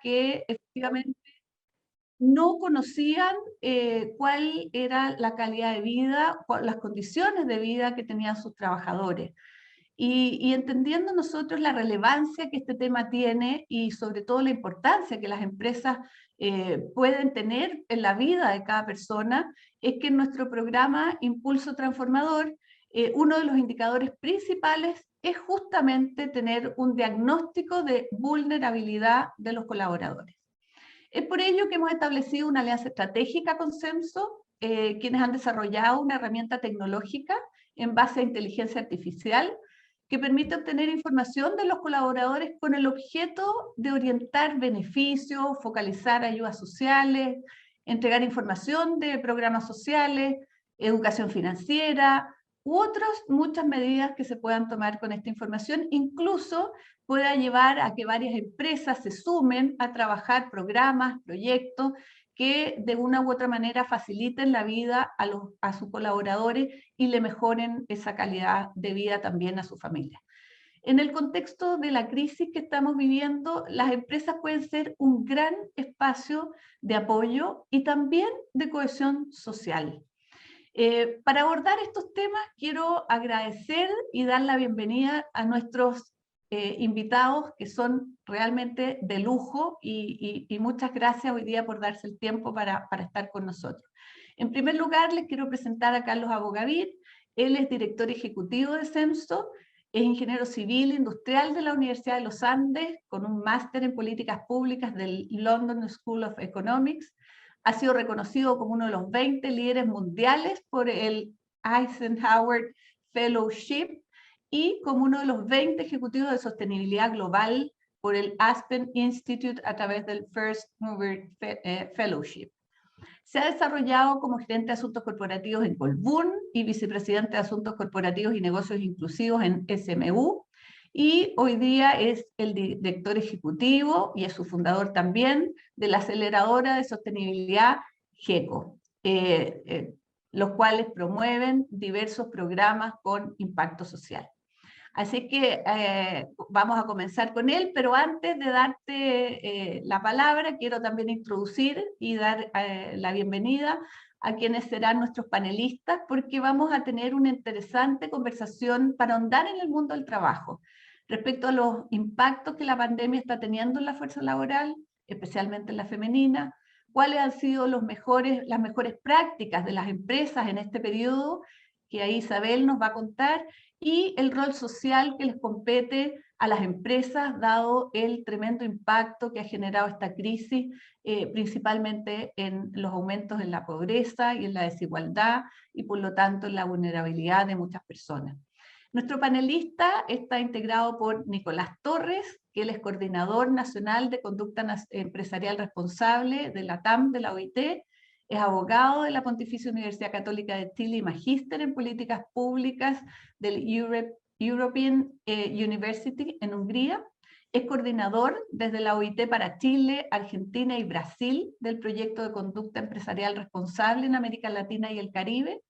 que efectivamente no conocían cuál era la calidad de vida, las condiciones de vida que tenían sus trabajadores. Y entendiendo nosotros la relevancia que este tema tiene y sobre todo la importancia que las empresas pueden tener en la vida de cada persona, es que en nuestro programa Impulso Transformador, uno de los indicadores principales es justamente tener un diagnóstico de vulnerabilidad de los colaboradores. Es por ello que hemos establecido una alianza estratégica con CEMSO, quienes han desarrollado una herramienta tecnológica en base a inteligencia artificial que permite obtener información de los colaboradores con el objeto de orientar beneficios, focalizar ayudas sociales, entregar información de programas sociales, educación financiera, u otras muchas medidas que se puedan tomar con esta información, incluso pueda llevar a que varias empresas se sumen a trabajar programas, proyectos que de una u otra manera faciliten la vida a sus colaboradores y le mejoren esa calidad de vida también a su familia. En el contexto de la crisis que estamos viviendo, las empresas pueden ser un gran espacio de apoyo y también de cohesión social. Para abordar estos temas, quiero agradecer y dar la bienvenida a nuestros invitados, que son realmente de lujo, y muchas gracias hoy día por darse el tiempo para estar con nosotros. En primer lugar, les quiero presentar a Carlos Abogavir. Él es director ejecutivo de CEMSO, es ingeniero civil industrial de la Universidad de los Andes, con un máster en políticas públicas del London School of Economics. Ha sido reconocido como uno de los 20 líderes mundiales por el Eisenhower Fellowship y como uno de los 20 ejecutivos de sostenibilidad global por el Aspen Institute a través del First Mover Fellowship. Se ha desarrollado como gerente de asuntos corporativos en Colbún y vicepresidente de asuntos corporativos y negocios inclusivos en SMU. Y hoy día es el director ejecutivo y es su fundador también de la aceleradora de sostenibilidad GECO, los cuales promueven diversos programas con impacto social. Así que vamos a comenzar con él, pero antes de darte la palabra, quiero también introducir y dar la bienvenida a quienes serán nuestros panelistas, porque vamos a tener una interesante conversación para ahondar en el mundo del trabajo, respecto a los impactos que la pandemia está teniendo en la fuerza laboral, especialmente en la femenina, cuáles han sido las mejores prácticas de las empresas en este periodo, que ahí Isabel nos va a contar, y el rol social que les compete a las empresas, dado el tremendo impacto que ha generado esta crisis, principalmente en los aumentos en la pobreza y en la desigualdad, y por lo tanto en la vulnerabilidad de muchas personas. Nuestro panelista está integrado por Nicolás Torres, que él es coordinador nacional de conducta empresarial responsable de la TAM de la OIT, es abogado de la Pontificia Universidad Católica de Chile y magíster en políticas públicas del European University en Hungría. Es coordinador desde la OIT para Chile, Argentina y Brasil del proyecto de conducta empresarial responsable en América Latina y el Caribe.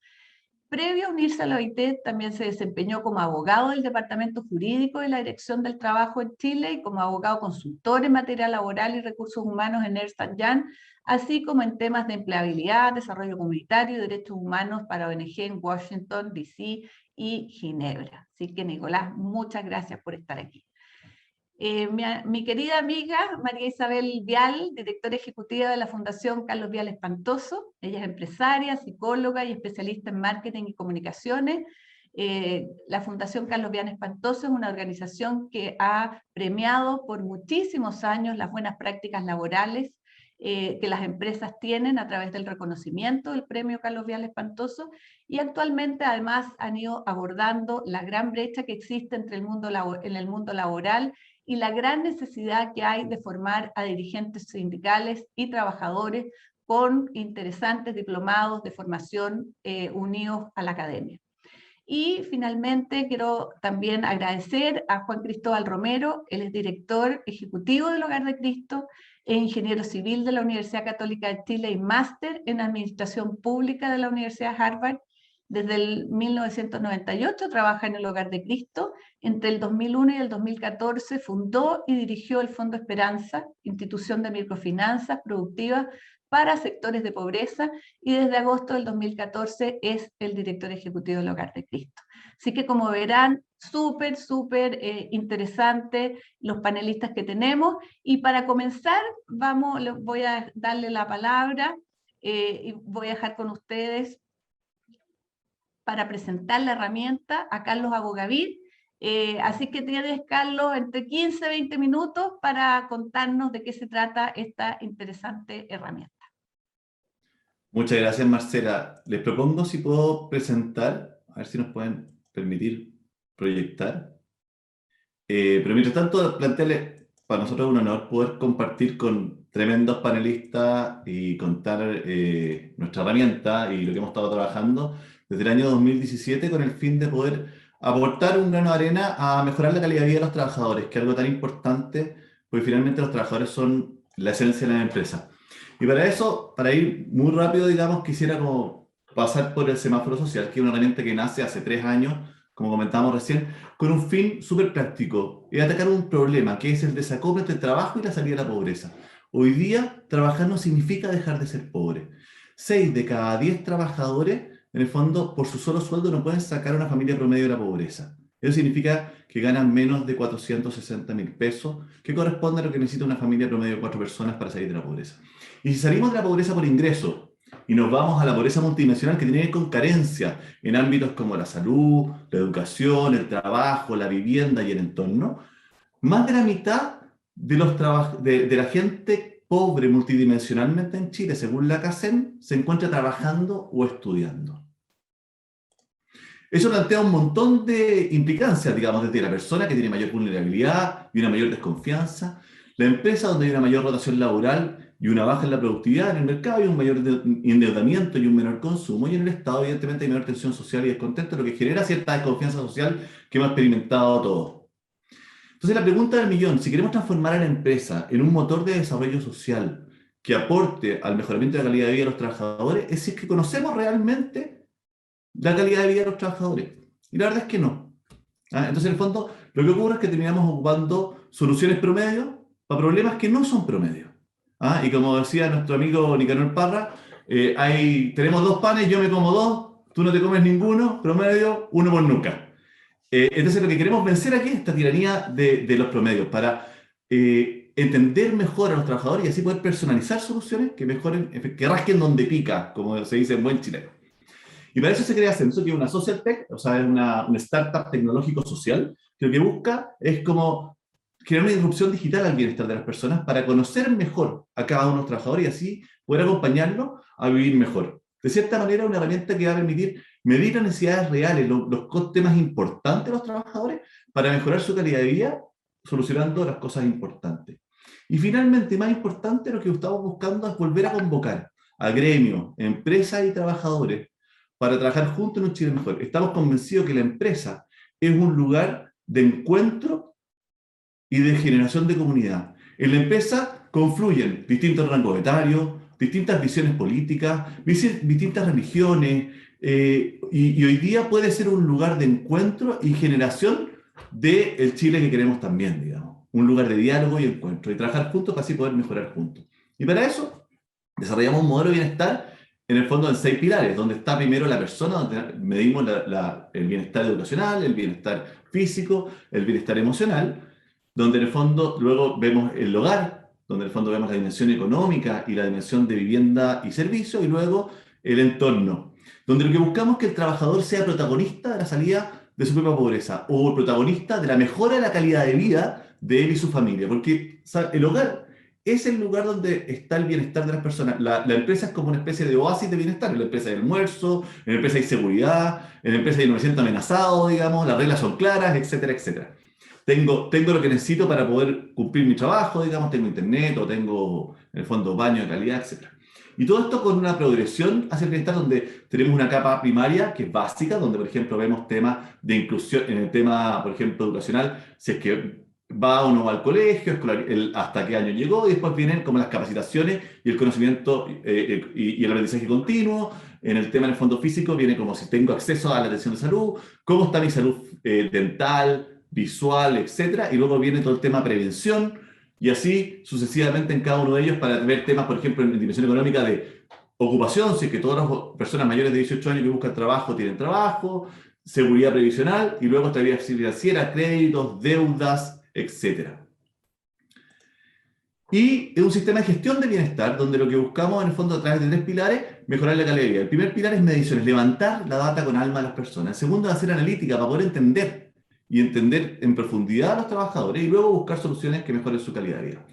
Previo a unirse a la OIT, también se desempeñó como abogado del Departamento Jurídico de la Dirección del Trabajo en Chile y como abogado consultor en materia laboral y recursos humanos en Ernst & Young, así como en temas de empleabilidad, desarrollo comunitario y derechos humanos para ONG en Washington, D.C. y Ginebra. Así que, Nicolás, muchas gracias por estar aquí. Mi querida amiga María Isabel Vial, directora ejecutiva de la Fundación Carlos Vial Espantoso. Ella es empresaria, psicóloga y especialista en marketing y comunicaciones. La Fundación Carlos Vial Espantoso es una organización que ha premiado por muchísimos años las buenas prácticas laborales que las empresas tienen a través del reconocimiento del premio Carlos Vial Espantoso, y actualmente además han ido abordando la gran brecha que existe entre en el mundo laboral y la gran necesidad que hay de formar a dirigentes sindicales y trabajadores con interesantes diplomados de formación unidos a la academia. Y finalmente quiero también agradecer a Juan Cristóbal Romero, él es director ejecutivo del Hogar de Cristo, es ingeniero civil de la Universidad Católica de Chile y máster en Administración Pública de la Universidad Harvard, Desde el 1998 trabaja en el Hogar de Cristo. Entre el 2001 y el 2014 fundó y dirigió el Fondo Esperanza, institución de microfinanzas productivas para sectores de pobreza, y desde agosto del 2014 es el director ejecutivo del Hogar de Cristo. Así que, como verán, súper interesante los panelistas que tenemos. Y para comenzar, voy a darle la palabra y voy a dejar con ustedes para presentar la herramienta a Carlos Abogavir. Así que tienes, Carlos, entre 15 y 20 minutos para contarnos de qué se trata esta interesante herramienta. Muchas gracias, Marcela. Les propongo si puedo presentar, a ver si nos pueden permitir proyectar. Pero mientras tanto, plantearles, para nosotros es un honor poder compartir con tremendos panelistas y contar nuestra herramienta y lo que hemos estado trabajando desde el año 2017 con el fin de poder aportar un grano de arena a mejorar la calidad de vida de los trabajadores, que es algo tan importante, porque finalmente los trabajadores son la esencia de la empresa. Y para eso, para ir muy rápido, digamos, quisiera como pasar por el semáforo social, que es una herramienta que nace hace 3 años, como comentábamos recién, con un fin súper práctico, y atacar un problema, que es el desacople entre el trabajo y la salida de la pobreza. Hoy día, trabajar no significa dejar de ser pobre. 6 de cada 10 trabajadores, en el fondo, por su solo sueldo no pueden sacar a una familia promedio de la pobreza. Eso significa que ganan menos de 460.000 pesos, que corresponde a lo que necesita una familia promedio de 4 personas para salir de la pobreza. Y si salimos de la pobreza por ingreso y nos vamos a la pobreza multidimensional, que tiene que ver con carencia en ámbitos como la salud, la educación, el trabajo, la vivienda y el entorno, más de la mitad de la gente pobre multidimensionalmente en Chile, según la CACEN, se encuentra trabajando o estudiando. Eso plantea un montón de implicancias, digamos, desde la persona que tiene mayor vulnerabilidad y una mayor desconfianza, la empresa donde hay una mayor rotación laboral y una baja en la productividad, en el mercado hay un mayor endeudamiento y un menor consumo, y en el Estado evidentemente hay menor tensión social y descontento, lo que genera cierta desconfianza social que hemos experimentado todos. Entonces la pregunta del millón, si queremos transformar a la empresa en un motor de desarrollo social que aporte al mejoramiento de la calidad de vida de los trabajadores, es si es que conocemos realmente la calidad de vida de los trabajadores. Y la verdad es que no. Entonces, en el fondo, lo que ocurre es que terminamos ocupando soluciones promedio para problemas que no son promedio. Y como decía nuestro amigo Nicanor Parra, tenemos 2 panes, yo me como 2, tú no te comes ninguno, promedio, 1 por nunca. Entonces, lo que queremos vencer aquí es esta tiranía de los promedios, para entender mejor a los trabajadores y así poder personalizar soluciones que mejoren, que rasquen donde pica, como se dice en buen chileno. Y para eso se crea Censo, que es una social tech, o sea, es una startup tecnológico-social, que lo que busca es como crear una disrupción digital al bienestar de las personas para conocer mejor a cada uno de los trabajadores y así poder acompañarlos a vivir mejor. De cierta manera, una herramienta que va a permitir medir las necesidades reales, los temas importantes de los trabajadores para mejorar su calidad de vida, solucionando las cosas importantes. Y finalmente, más importante, lo que estamos buscando es volver a convocar a gremios, empresas y trabajadores para trabajar juntos en un Chile mejor. Estamos convencidos que la empresa es un lugar de encuentro y de generación de comunidad. En la empresa confluyen distintos rangos etarios, distintas visiones políticas, distintas religiones, y hoy día puede ser un lugar de encuentro y generación del Chile que queremos también, digamos. Un lugar de diálogo y encuentro, y trabajar juntos para así poder mejorar juntos. Y para eso desarrollamos un modelo de bienestar en el fondo en 6 pilares, donde está primero la persona, donde medimos el bienestar educacional, el bienestar físico, el bienestar emocional, donde en el fondo luego vemos el hogar, donde en el fondo vemos la dimensión económica y la dimensión de vivienda y servicio, y luego el entorno, donde lo que buscamos es que el trabajador sea protagonista de la salida de su propia pobreza, o el protagonista de la mejora de la calidad de vida de él y su familia, porque el hogar es el lugar donde está el bienestar de las personas. La empresa es como una especie de oasis de bienestar. En la empresa hay almuerzo, en la empresa hay seguridad, en la empresa no me siento amenazado, digamos, las reglas son claras, etcétera, etcétera. Tengo lo que necesito para poder cumplir mi trabajo, digamos, tengo internet, o tengo, en el fondo, baño de calidad, etcétera. Y todo esto con una progresión hacia el bienestar, donde tenemos una capa primaria que es básica, donde, por ejemplo, vemos temas de inclusión, en el tema, por ejemplo, educacional, si es que va o no va al colegio, hasta qué año llegó, y después vienen como las capacitaciones y el conocimiento y el aprendizaje continuo. En el tema del fondo físico viene como si tengo acceso a la atención de salud, cómo está mi salud dental, visual, etcétera, y luego viene todo el tema prevención, y así sucesivamente en cada uno de ellos para ver temas, por ejemplo, en dimensión económica de ocupación, si es que todas las personas mayores de 18 años que buscan trabajo tienen trabajo, seguridad previsional, y luego estabilidad financiera, créditos, deudas, etc. Y es un sistema de gestión de bienestar donde lo que buscamos en el fondo a través de 3 pilares, mejorar la calidad de vida. El primer pilar es mediciones, levantar la data con alma de las personas. El segundo es hacer analítica para poder entender y entender en profundidad a los trabajadores y luego buscar soluciones que mejoren su calidad de vida.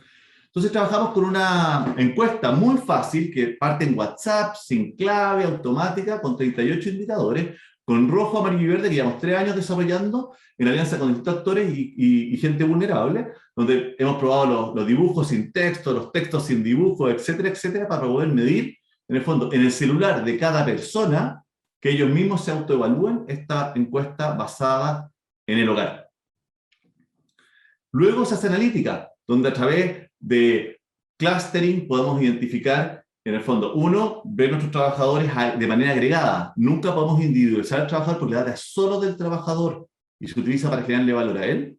Entonces trabajamos con una encuesta muy fácil que parte en WhatsApp, sin clave, automática, con 38 indicadores, con rojo, amarillo y verde, que llevamos 3 años desarrollando en alianza con distintos actores y gente vulnerable, donde hemos probado los dibujos sin texto, los textos sin dibujos, etcétera, etcétera, para poder medir, en el fondo, en el celular de cada persona, que ellos mismos se autoevalúen esta encuesta basada en el hogar. Luego se hace analítica, donde a través de clustering podemos identificar, en el fondo, uno, ver nuestros trabajadores de manera agregada. Nunca podemos individualizar al trabajador porque la data es solo del trabajador y se utiliza para generarle valor a él.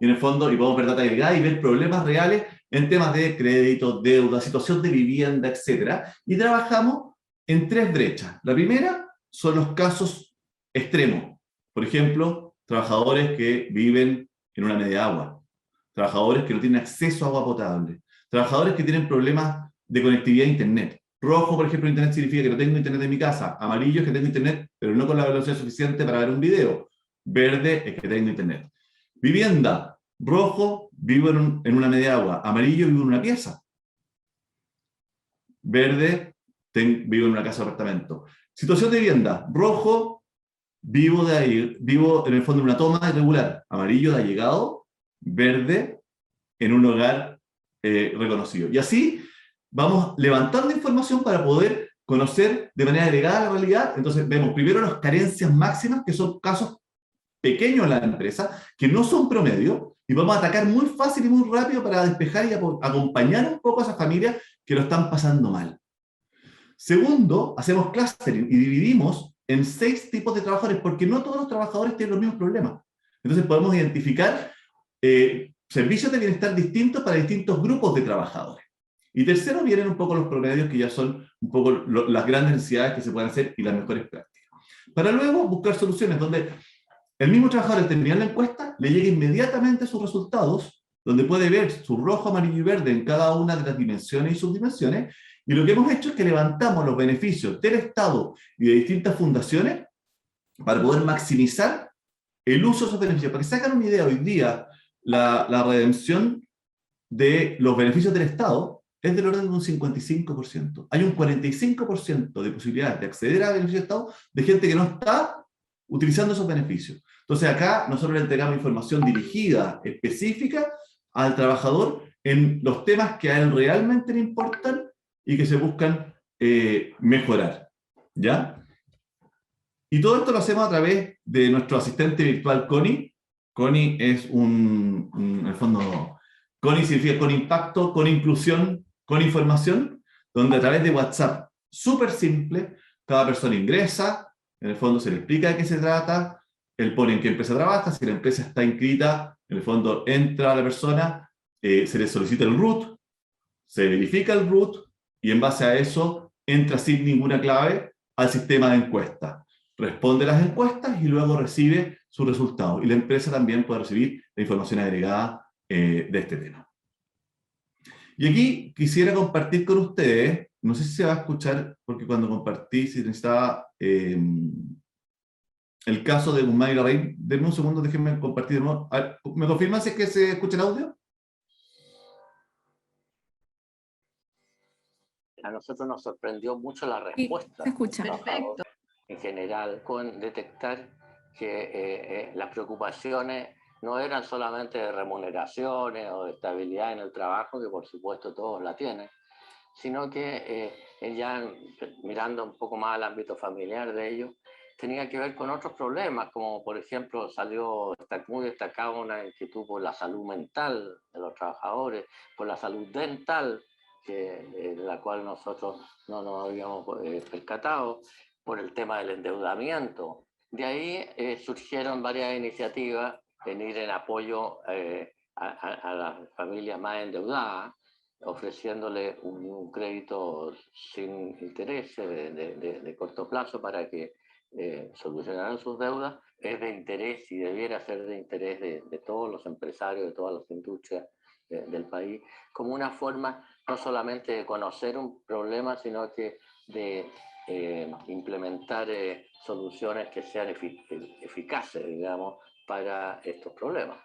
Y en el fondo, y podemos ver data agregada y ver problemas reales en temas de crédito, deuda, situación de vivienda, etc. Y trabajamos en 3 brechas. La primera son los casos extremos. Por ejemplo, trabajadores que viven en una media agua, trabajadores que no tienen acceso a agua potable, trabajadores que tienen problemas de conectividad a Internet. Rojo, por ejemplo, Internet significa que no tengo Internet en mi casa. Amarillo es que tengo Internet, pero no con la velocidad suficiente para ver un video. Verde es que tengo Internet. Vivienda. Rojo, vivo en una media agua. Amarillo, vivo en una pieza. Verde, vivo en una casa de apartamento. Situación de vivienda. Rojo, vivo en el fondo en una toma irregular. Amarillo, de allegado. Verde, en un hogar reconocido. Y así vamos levantando información para poder conocer de manera agregada la realidad. Entonces vemos primero las carencias máximas, que son casos pequeños en la empresa, que no son promedio, y vamos a atacar muy fácil y muy rápido para despejar y acompañar un poco a esas familias que lo están pasando mal. Segundo, hacemos clustering y dividimos en 6 tipos de trabajadores, porque no todos los trabajadores tienen los mismos problemas. Entonces podemos identificar servicios de bienestar distintos para distintos grupos de trabajadores. Y tercero, vienen un poco los promedios, que ya son un poco las grandes necesidades que se pueden hacer y las mejores prácticas. Para luego buscar soluciones donde el mismo trabajador, al terminar la encuesta, le llegue inmediatamente sus resultados, donde puede ver su rojo, amarillo y verde en cada una de las dimensiones y subdimensiones. Y lo que hemos hecho es que levantamos los beneficios del Estado y de distintas fundaciones para poder maximizar el uso de esos beneficios. Para que se hagan una idea, hoy día la redención de los beneficios del Estado es del orden de un 55%. Hay un 45% de posibilidad de acceder a beneficios del Estado de gente que no está utilizando esos beneficios. Entonces acá nosotros le entregamos información dirigida, específica al trabajador en los temas que a él realmente le importan y que se buscan mejorar. ¿Ya? Y todo esto lo hacemos a través de nuestro asistente virtual Connie. Connie es en el fondo, Connie significa con impacto, con inclusión, con información, donde a través de WhatsApp, súper simple, cada persona ingresa, en el fondo se le explica de qué se trata, él pone en qué empresa trabaja, si la empresa está inscrita, en el fondo entra la persona, se le solicita el root, se verifica el root, y en base a eso entra sin ninguna clave al sistema de encuesta. Responde las encuestas y luego recibe sus resultados. Y la empresa también puede recibir la información agregada de este tema. Y aquí quisiera compartir con ustedes, no sé si se va a escuchar, porque cuando compartí, si necesitaba el caso de Guzmán y Larraín. Denme un segundo, déjenme compartir de nuevo. ¿Me confirman si es que se escucha el audio? A nosotros nos sorprendió mucho la respuesta. Sí, se escucha. Perfecto. En general, con detectar que las preocupaciones no eran solamente de remuneraciones o de estabilidad en el trabajo, que por supuesto todos la tienen, sino que ya mirando un poco más al ámbito familiar de ellos, tenía que ver con otros problemas, como por ejemplo está muy destacada una inquietud por la salud mental de los trabajadores, por la salud dental, de la cual nosotros no nos habíamos percatado, por el tema del endeudamiento. De ahí surgieron varias iniciativas en ir en apoyo a las familias más endeudadas, ofreciéndole un crédito sin interés de corto plazo para que solucionaran sus deudas. Es de interés y debiera ser de interés de todos los empresarios, de todas las industrias del país, como una forma no solamente de conocer un problema, sino que de implementar soluciones que sean eficaces, digamos, para estos problemas.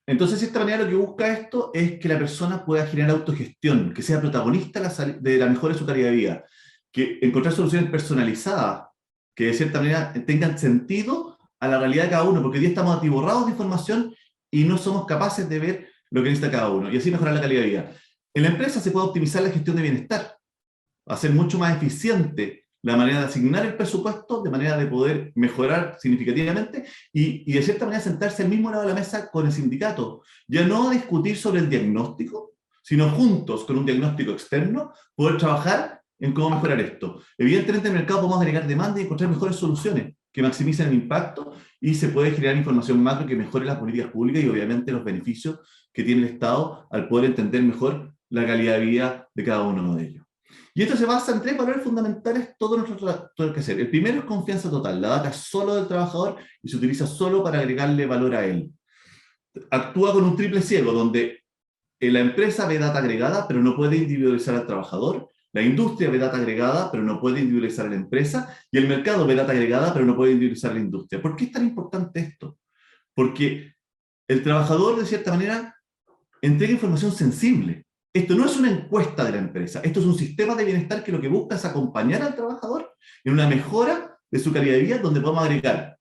Entonces, de esta manera lo que busca esto es que la persona pueda generar autogestión, que sea protagonista de la mejora de su calidad de vida, que encontrar soluciones personalizadas, que de cierta manera tengan sentido a la realidad de cada uno, porque hoy día estamos atiborrados de información y no somos capaces de ver lo que necesita cada uno, y así mejorar la calidad de vida. En la empresa se puede optimizar la gestión de bienestar, hacer mucho más eficiente la manera de asignar el presupuesto, de manera de poder mejorar significativamente y de cierta manera sentarse al mismo lado de la mesa con el sindicato. Ya no a discutir sobre el diagnóstico, sino juntos con un diagnóstico externo, poder trabajar en cómo mejorar esto. Evidentemente en el mercado podemos agregar demanda y encontrar mejores soluciones que maximicen el impacto y se puede generar información macro que mejore las políticas públicas y obviamente los beneficios que tiene el Estado al poder entender mejor la calidad de vida de cada uno de ellos. Y esto se basa en 3 valores fundamentales, todo nuestro que hacer. El primero es confianza total. La data es solo del trabajador y se utiliza solo para agregarle valor a él. Actúa con un triple ciego, donde la empresa ve data agregada, pero no puede individualizar al trabajador. La industria ve data agregada, pero no puede individualizar a la empresa. Y el mercado ve data agregada, pero no puede individualizar a la industria. ¿Por qué es tan importante esto? Porque el trabajador, de cierta manera, entrega información sensible. Esto no es una encuesta de la empresa, esto es un sistema de bienestar que lo que busca es acompañar al trabajador en una mejora de su calidad de vida, donde podemos agregar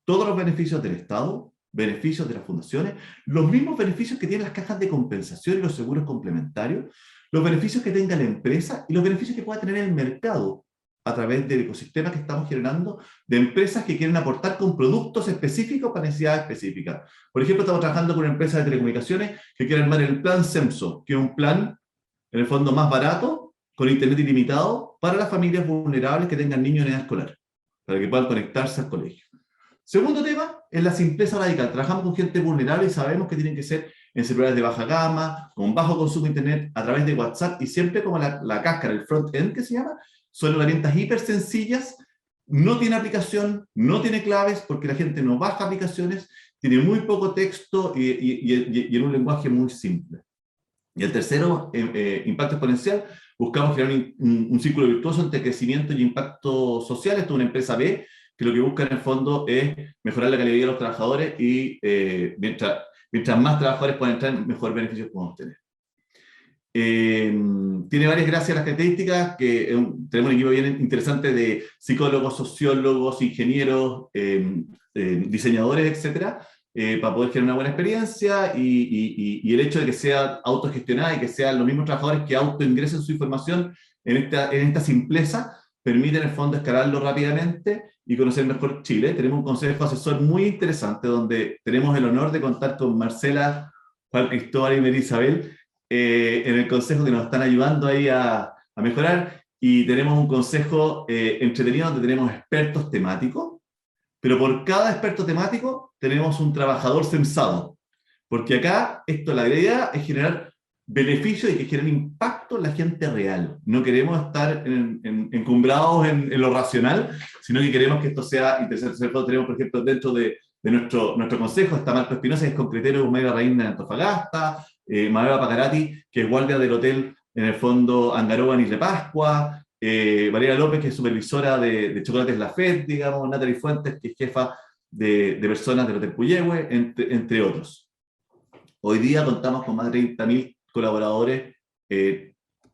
todos los beneficios del Estado, beneficios de las fundaciones, los mismos beneficios que tienen las cajas de compensación y los seguros complementarios, los beneficios que tenga la empresa y los beneficios que pueda tener el mercado a través del ecosistema que estamos generando de empresas que quieren aportar con productos específicos para necesidades específicas. Por ejemplo, estamos trabajando con una empresa de telecomunicaciones que quiere armar el plan SEMSO, que es un plan, en el fondo, más barato, con internet ilimitado, para las familias vulnerables que tengan niños en edad escolar, para que puedan conectarse al colegio. Segundo tema es la simpleza radical. Trabajamos con gente vulnerable y sabemos que tienen que ser en celulares de baja gama, con bajo consumo de internet, a través de WhatsApp, y siempre como la cáscara, el front-end que se llama, son herramientas hiper sencillas, no tiene aplicación, no tiene claves, porque la gente no baja aplicaciones, tiene muy poco texto y en un lenguaje muy simple. Y el tercero, impacto exponencial, buscamos crear un círculo virtuoso entre crecimiento y impacto social. Esto es una empresa B, que lo que busca en el fondo es mejorar la calidad de vida de los trabajadores y mientras más trabajadores puedan entrar, mejor beneficios podemos tener. Tiene varias gracias a las características, que tenemos un equipo bien interesante de psicólogos, sociólogos, ingenieros, diseñadores, etcétera, para poder generar una buena experiencia y el hecho de que sea autogestionada y que sean los mismos trabajadores que autoingresen su información en esta simpleza, permite en el fondo escalarlo rápidamente y conocer mejor Chile. Tenemos un consejo asesor muy interesante donde tenemos el honor de contar con Marcela, Juan Cristóbal y María Isabel, en el consejo que nos están ayudando ahí a mejorar, y tenemos un consejo entretenido donde tenemos expertos temáticos, pero por cada experto temático tenemos un trabajador censado, porque acá la idea es generar beneficio y que genere impacto en la gente real. No queremos estar encumbrados en lo racional, sino que queremos que esto sea interesante. Tenemos, por ejemplo, dentro de nuestro consejo está Marco Espinosa, que es concretero de Humaira Reina de Antofagasta, Mabel Pacarati, que es guardia del hotel, en el fondo, Angaroa en Isla Pascua, Valeria López, que es supervisora de Chocolates La Fed, digamos, Natalie Fuentes, que es jefa de personas del Hotel Puyehue, entre otros. Hoy día contamos con más de 30.000 colaboradores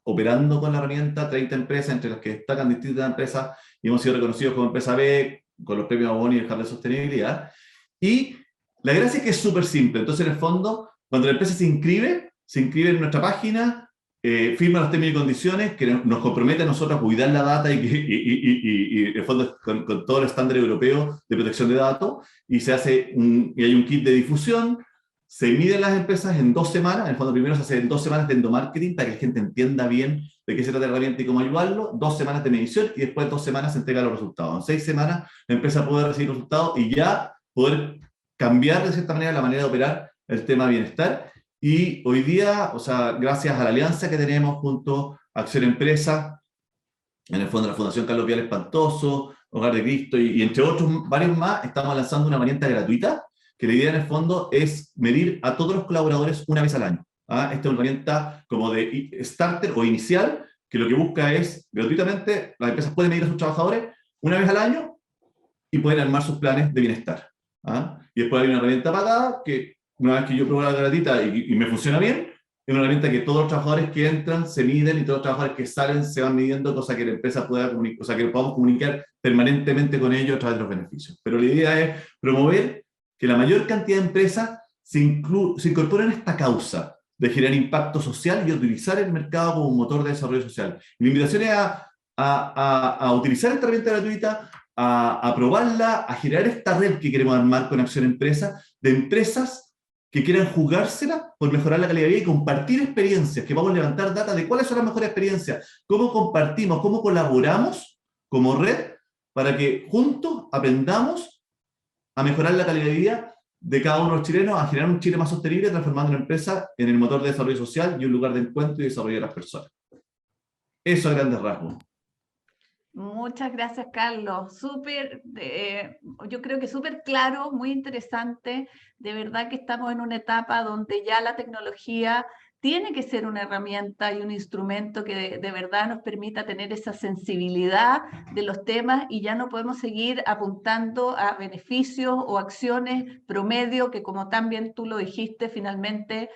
operando con la herramienta, 30 empresas, entre las que destacan distintas empresas, y hemos sido reconocidos como empresa B, con los premios Boni y el Hub de Sostenibilidad. Y la gracia es que es súper simple. Entonces, en el fondo, cuando la empresa se inscribe en nuestra página, firma los términos y condiciones que nos compromete a nosotros a cuidar la data y en el fondo con todo el estándar europeo de protección de datos, y y hay un kit de difusión. Se miden las empresas en 2 semanas, en el fondo primero se hace en 2 semanas de endomarketing para que la gente entienda bien de qué se trata la herramienta y cómo ayudarlo, 2 semanas de medición y después de 2 semanas se entregan los resultados. En 6 semanas la empresa puede recibir resultados y ya poder cambiar de cierta manera la manera de operar el tema de bienestar. Y hoy día, o sea, gracias a la alianza que tenemos junto a Acción Empresa, en el fondo la Fundación Carlos Vial Espantoso, Hogar de Cristo y entre otros varios más, estamos lanzando una herramienta gratuita que la idea en el fondo es medir a todos los colaboradores una vez al año. ¿Ah? Esta es una herramienta como de starter o inicial, que lo que busca es, gratuitamente, las empresas pueden medir a sus trabajadores una vez al año y pueden armar sus planes de bienestar. ¿Ah? Y después hay una herramienta pagada que, una vez que yo pruebo la gratuita y me funciona bien, es una herramienta que todos los trabajadores que entran se miden y todos los trabajadores que salen se van midiendo, cosa que la empresa pueda comunicar, o sea, que podamos comunicar permanentemente con ellos a través de los beneficios. Pero la idea es promover que la mayor cantidad de empresas se incorporen a esta causa de generar impacto social y utilizar el mercado como un motor de desarrollo social. Y la invitación es a utilizar esta herramienta gratuita, a probarla, a generar esta red que queremos armar con Acción Empresa, de empresas que quieran jugársela por mejorar la calidad de vida y compartir experiencias, que vamos a levantar data de cuáles son las mejores experiencias, cómo compartimos, cómo colaboramos como red para que juntos aprendamos a mejorar la calidad de vida de cada uno de los chilenos, a generar un Chile más sostenible, transformando la empresa en el motor de desarrollo social y un lugar de encuentro y desarrollo de las personas. Eso a grandes rasgos. Muchas gracias, Carlos. Yo creo que súper claro, muy interesante. De verdad que estamos en una etapa donde ya la tecnología tiene que ser una herramienta y un instrumento que de verdad nos permita tener esa sensibilidad de los temas y ya no podemos seguir apuntando a beneficios o acciones promedio que, como también tú lo dijiste, finalmente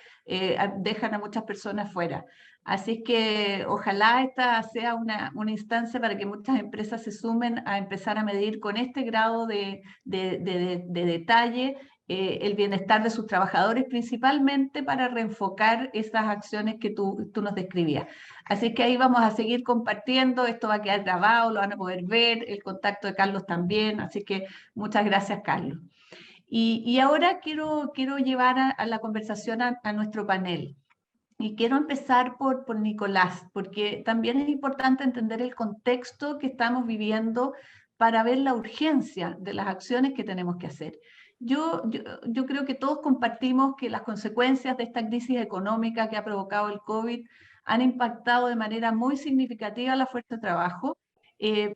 dejan a muchas personas fuera. Así que ojalá esta sea una instancia para que muchas empresas se sumen a empezar a medir con este grado de detalle el bienestar de sus trabajadores, principalmente para reenfocar esas acciones que tú nos describías. Así que ahí vamos a seguir compartiendo, esto va a quedar grabado, lo van a poder ver, el contacto de Carlos también, así que muchas gracias, Carlos. Y ahora quiero llevar a la conversación a nuestro panel. Y quiero empezar por Nicolás, porque también es importante entender el contexto que estamos viviendo para ver la urgencia de las acciones que tenemos que hacer. Yo creo que todos compartimos que las consecuencias de esta crisis económica que ha provocado el COVID han impactado de manera muy significativa la fuerza de trabajo,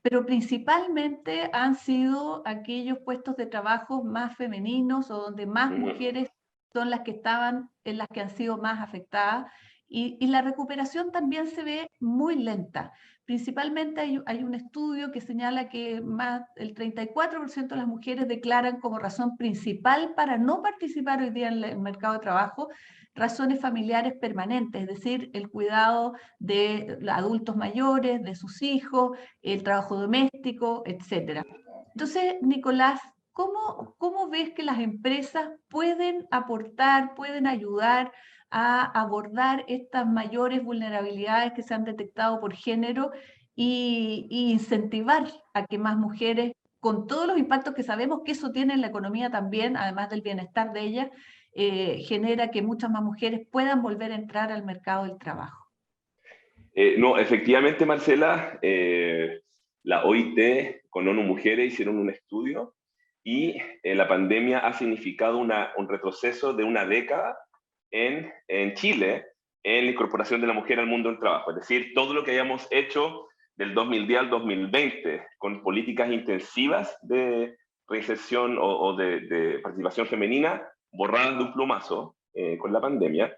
pero principalmente han sido aquellos puestos de trabajo más femeninos o donde más mujeres son las que estaban, en las que han sido más afectadas, y la recuperación también se ve muy lenta. Principalmente hay un estudio que señala que el 34% de las mujeres declaran como razón principal para no participar hoy día en el mercado de trabajo razones familiares permanentes, es decir, el cuidado de adultos mayores, de sus hijos, el trabajo doméstico, etc. Entonces, Nicolás, ¿cómo ves que las empresas pueden aportar, pueden ayudar a abordar estas mayores vulnerabilidades que se han detectado por género y incentivar a que más mujeres, con todos los impactos que sabemos que eso tiene en la economía también, además del bienestar de ellas, genera que muchas más mujeres puedan volver a entrar al mercado del trabajo? No, efectivamente, Marcela, la OIT con ONU Mujeres hicieron un estudio y la pandemia ha significado un retroceso de una década en Chile en la incorporación de la mujer al mundo del trabajo. Es decir, todo lo que hayamos hecho del 2010 al 2020 con políticas intensivas de reinserción o de participación femenina borradas de un plumazo con la pandemia.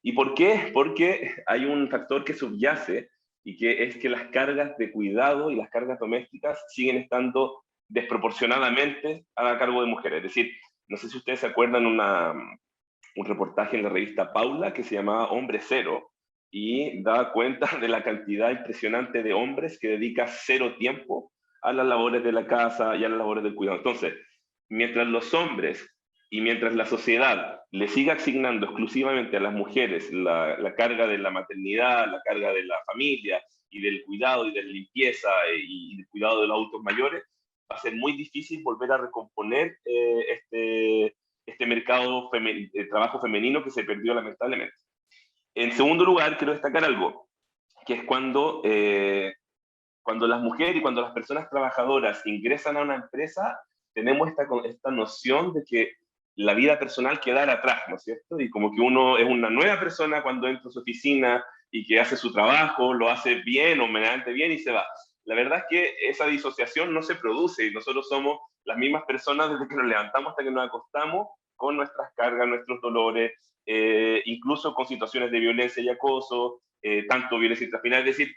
¿Y por qué? Porque hay un factor que subyace y que es que las cargas de cuidado y las cargas domésticas siguen estando desproporcionadamente a cargo de mujeres. Es decir, no sé si ustedes se acuerdan un reportaje en la revista Paula que se llamaba Hombre Cero y da cuenta de la cantidad impresionante de hombres que dedican 0 tiempo a las labores de la casa y a las labores del cuidado. Entonces, mientras los hombres y mientras la sociedad le siga asignando exclusivamente a las mujeres la carga de la maternidad, la carga de la familia y del cuidado y de la limpieza y del cuidado de los adultos mayores, va a ser muy difícil volver a recomponer este mercado de trabajo femenino que se perdió lamentablemente. En segundo lugar, quiero destacar algo, que es cuando las mujeres y cuando las personas trabajadoras ingresan a una empresa, tenemos esta noción de que la vida personal quedará atrás, ¿no es cierto? Y como que uno es una nueva persona cuando entra a su oficina y que hace su trabajo, lo hace bien o medianamente bien y se va. La verdad es que esa disociación no se produce y nosotros somos las mismas personas desde que nos levantamos hasta que nos acostamos, con nuestras cargas, nuestros dolores, incluso con situaciones de violencia y acoso, tanto violencia intrafamiliar. Es decir,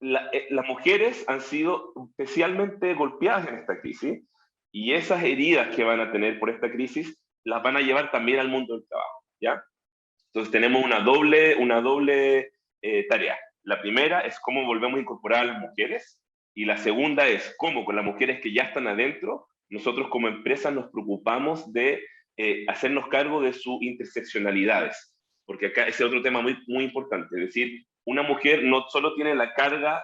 las mujeres han sido especialmente golpeadas en esta crisis y esas heridas que van a tener por esta crisis las van a llevar también al mundo del trabajo, ¿ya? Entonces tenemos una doble tarea. La primera es cómo volvemos a incorporar a las mujeres y la segunda es cómo con las mujeres que ya están adentro, nosotros como empresa nos preocupamos de hacernos cargo de sus interseccionalidades, porque acá ese es otro tema muy, muy importante, es decir, una mujer no solo tiene la carga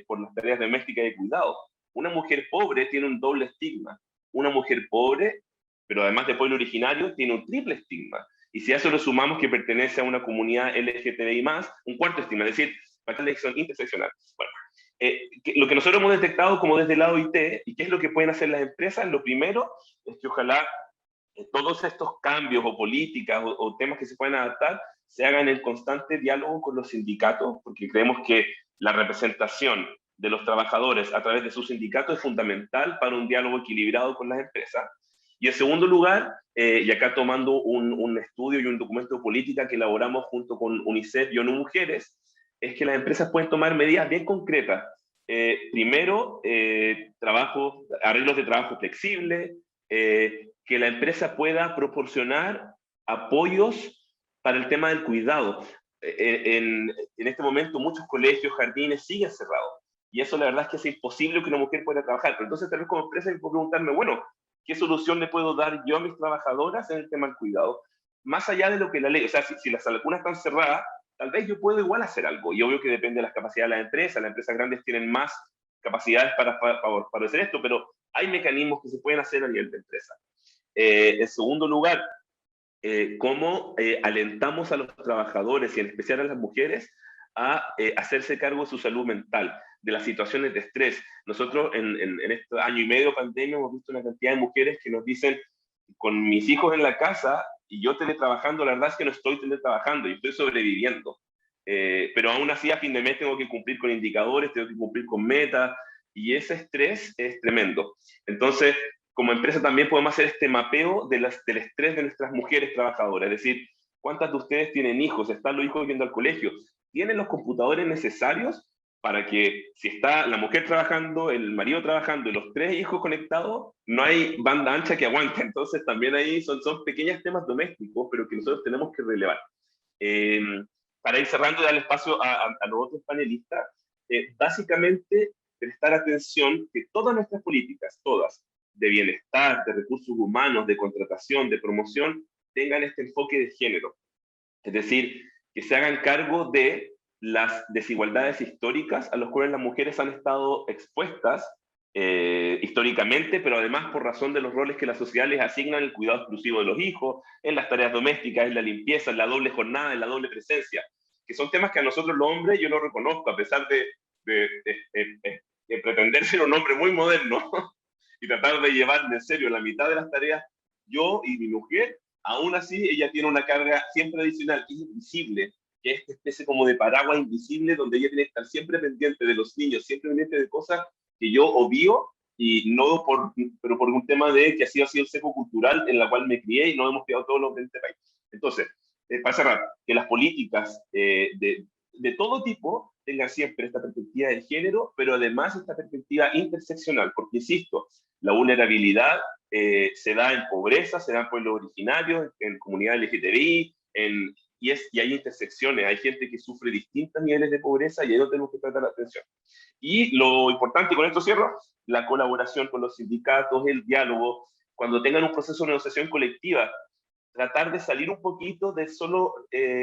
por las tareas domésticas y de cuidado, una mujer pobre tiene un doble estigma. Una mujer pobre, pero además de pueblo originario, tiene un triple estigma. Y si a eso le sumamos que pertenece a una comunidad LGTBI+, un cuarto estigma, es decir, una elección interseccional. Bueno, lo que nosotros hemos detectado como desde el lado IT, y qué es lo que pueden hacer las empresas, lo primero es que ojalá todos estos cambios o políticas o temas que se pueden adaptar se hagan en constante diálogo con los sindicatos, porque creemos que la representación de los trabajadores a través de sus sindicatos es fundamental para un diálogo equilibrado con las empresas. Y en segundo lugar, y acá tomando un estudio y un documento de política que elaboramos junto con UNICEF y ONU Mujeres, es que las empresas pueden tomar medidas bien concretas. Primero, arreglos de trabajo flexible, que la empresa pueda proporcionar apoyos para el tema del cuidado. En este momento muchos colegios, jardines siguen cerrados. Y eso la verdad es que es imposible que una mujer pueda trabajar. Pero entonces tal vez como empresa puedo preguntarme, bueno, ¿qué solución le puedo dar yo a mis trabajadoras en el tema del cuidado? Más allá de lo que la ley, o sea, si las vacunas están cerradas, tal vez yo puedo igual hacer algo. Y obvio que depende de las capacidades de la empresa. Las empresas grandes tienen más capacidades para hacer esto, pero hay mecanismos que se pueden hacer a nivel de empresa. En segundo lugar, cómo alentamos a los trabajadores y en especial a las mujeres a hacerse cargo de su salud mental, de las situaciones de estrés. Nosotros en este año y medio de pandemia hemos visto una cantidad de mujeres que nos dicen, con mis hijos en la casa y yo teletrabajando, la verdad es que no estoy teletrabajando y estoy sobreviviendo. Pero aún así a fin de mes tengo que cumplir con indicadores, tengo que cumplir con metas y ese estrés es tremendo. Entonces, como empresa también podemos hacer este mapeo del estrés de nuestras mujeres trabajadoras, es decir, ¿cuántas de ustedes tienen hijos? ¿Están los hijos yendo al colegio? ¿Tienen los computadores necesarios para que si está la mujer trabajando, el marido trabajando y los 3 hijos conectados, no hay banda ancha que aguante? Entonces también ahí son pequeños temas domésticos, pero que nosotros tenemos que relevar. Para ir cerrando y darle espacio a los otros panelistas, básicamente prestar atención que todas nuestras políticas, todas, de bienestar, de recursos humanos, de contratación, de promoción, tengan este enfoque de género. Es decir, que se hagan cargo de las desigualdades históricas a las cuales las mujeres han estado expuestas históricamente, pero además por razón de los roles que las sociedades les asignan, el cuidado exclusivo de los hijos, en las tareas domésticas, en la limpieza, en la doble jornada, en la doble presencia, que son temas que a nosotros los hombres yo no reconozco, a pesar de pretender ser un hombre muy moderno y tratar de llevar en serio la mitad de las tareas, yo y mi mujer, aún así ella tiene una carga siempre adicional, que es invisible, que es esta especie como de paraguas invisible donde ella tiene que estar siempre pendiente de los niños, siempre pendiente de cosas que yo obvio, y no pero por un tema de que ha sido el seco cultural en la cual me crié y no hemos criado todos los de este país. Entonces, para cerrar, que las políticas de todo tipo tengan siempre esta perspectiva de género, pero además esta perspectiva interseccional, porque insisto, la vulnerabilidad se da en pobreza, se da en pueblos originarios, en comunidades LGTBI, y hay intersecciones, hay gente que sufre distintos niveles de pobreza y ahí no tenemos que tratar atención. Y lo importante, y con esto cierro, la colaboración con los sindicatos, el diálogo, cuando tengan un proceso de negociación colectiva, tratar de salir un poquito de solo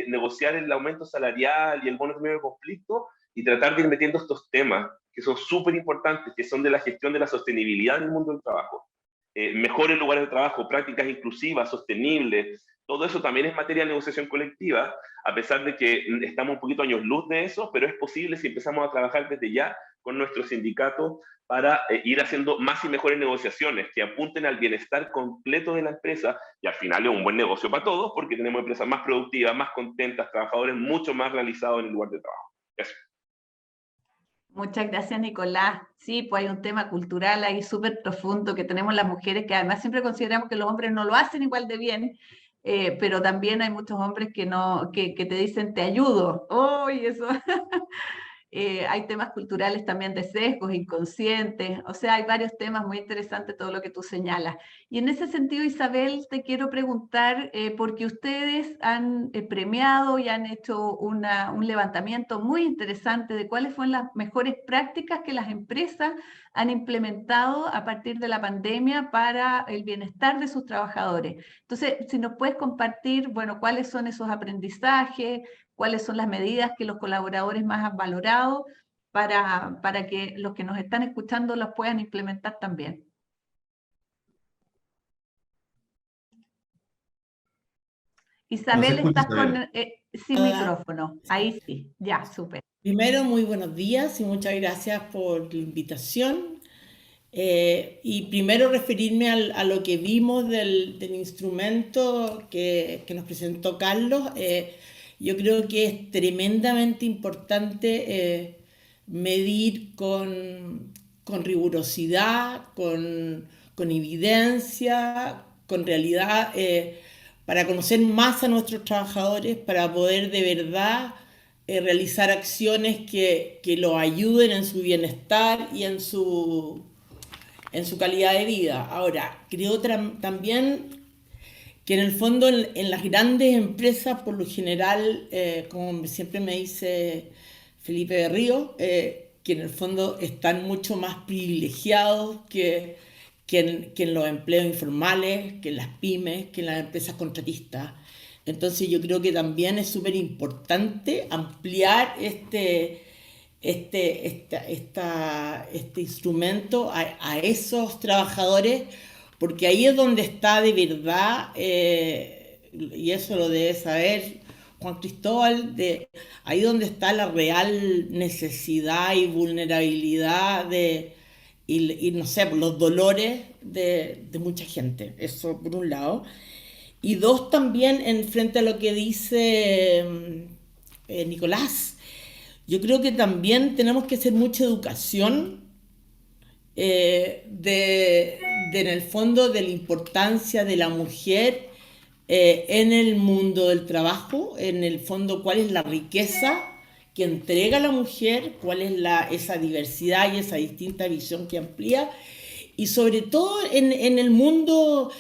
negociar el aumento salarial y el bono de medio de conflicto y tratar de ir metiendo estos temas que son súper importantes, que son de la gestión de la sostenibilidad en el mundo del trabajo. Mejores lugares de trabajo, prácticas inclusivas, sostenibles, todo eso también es materia de negociación colectiva, a pesar de que estamos un poquito años luz de eso, pero es posible si empezamos a trabajar desde ya con nuestros sindicatos para ir haciendo más y mejores negociaciones que apunten al bienestar completo de la empresa, y al final es un buen negocio para todos porque tenemos empresas más productivas, más contentas, trabajadores mucho más realizados en el lugar de trabajo. Eso. Muchas gracias, Nicolás. Sí, pues hay un tema cultural ahí súper profundo que tenemos las mujeres, que además siempre consideramos que los hombres no lo hacen igual de bien, pero también hay muchos hombres que, no, que te dicen te ayudo. ¡Oh! Y eso. Hay temas culturales también de sesgos inconscientes, o sea, hay varios temas muy interesantes, todo lo que tú señalas. Y en ese sentido, Isabel, te quiero preguntar, porque ustedes han premiado y han hecho un levantamiento muy interesante de cuáles fueron las mejores prácticas que las empresas han implementado a partir de la pandemia para el bienestar de sus trabajadores. Entonces, si nos puedes compartir, bueno, cuáles son esos aprendizajes, cuáles son las medidas que los colaboradores más han valorado para que los que nos están escuchando las puedan implementar también. Isabel, No se escucha, estás con, Isabel. sin micrófono. Ahí sí, ya, súper. Primero, muy buenos días y muchas gracias por la invitación. Y primero referirme a lo que vimos del instrumento que nos presentó Carlos. Yo creo que es tremendamente importante medir con rigurosidad, con evidencia, con realidad, para conocer más a nuestros trabajadores, para poder de verdad realizar acciones que los ayuden en su bienestar y en su calidad de vida. Ahora, creo también que en el fondo en las grandes empresas, por lo general, como siempre me dice Felipe de Río, que en el fondo están mucho más privilegiados que en los empleos informales, que en las pymes, que en las empresas contratistas. Entonces yo creo que también es súper importante ampliar este instrumento a esos trabajadores, porque ahí es donde está de verdad, y eso lo debe saber Juan Cristóbal, ahí donde está la real necesidad y vulnerabilidad y no sé, los dolores de mucha gente. Eso por un lado. Y dos, también en frente a lo que dice Nicolás, yo creo que también tenemos que hacer mucha educación en el fondo de la importancia de la mujer en el mundo del trabajo, en el fondo cuál es la riqueza que entrega la mujer, cuál es esa diversidad y esa distinta visión que amplía, y sobre todo en el mundo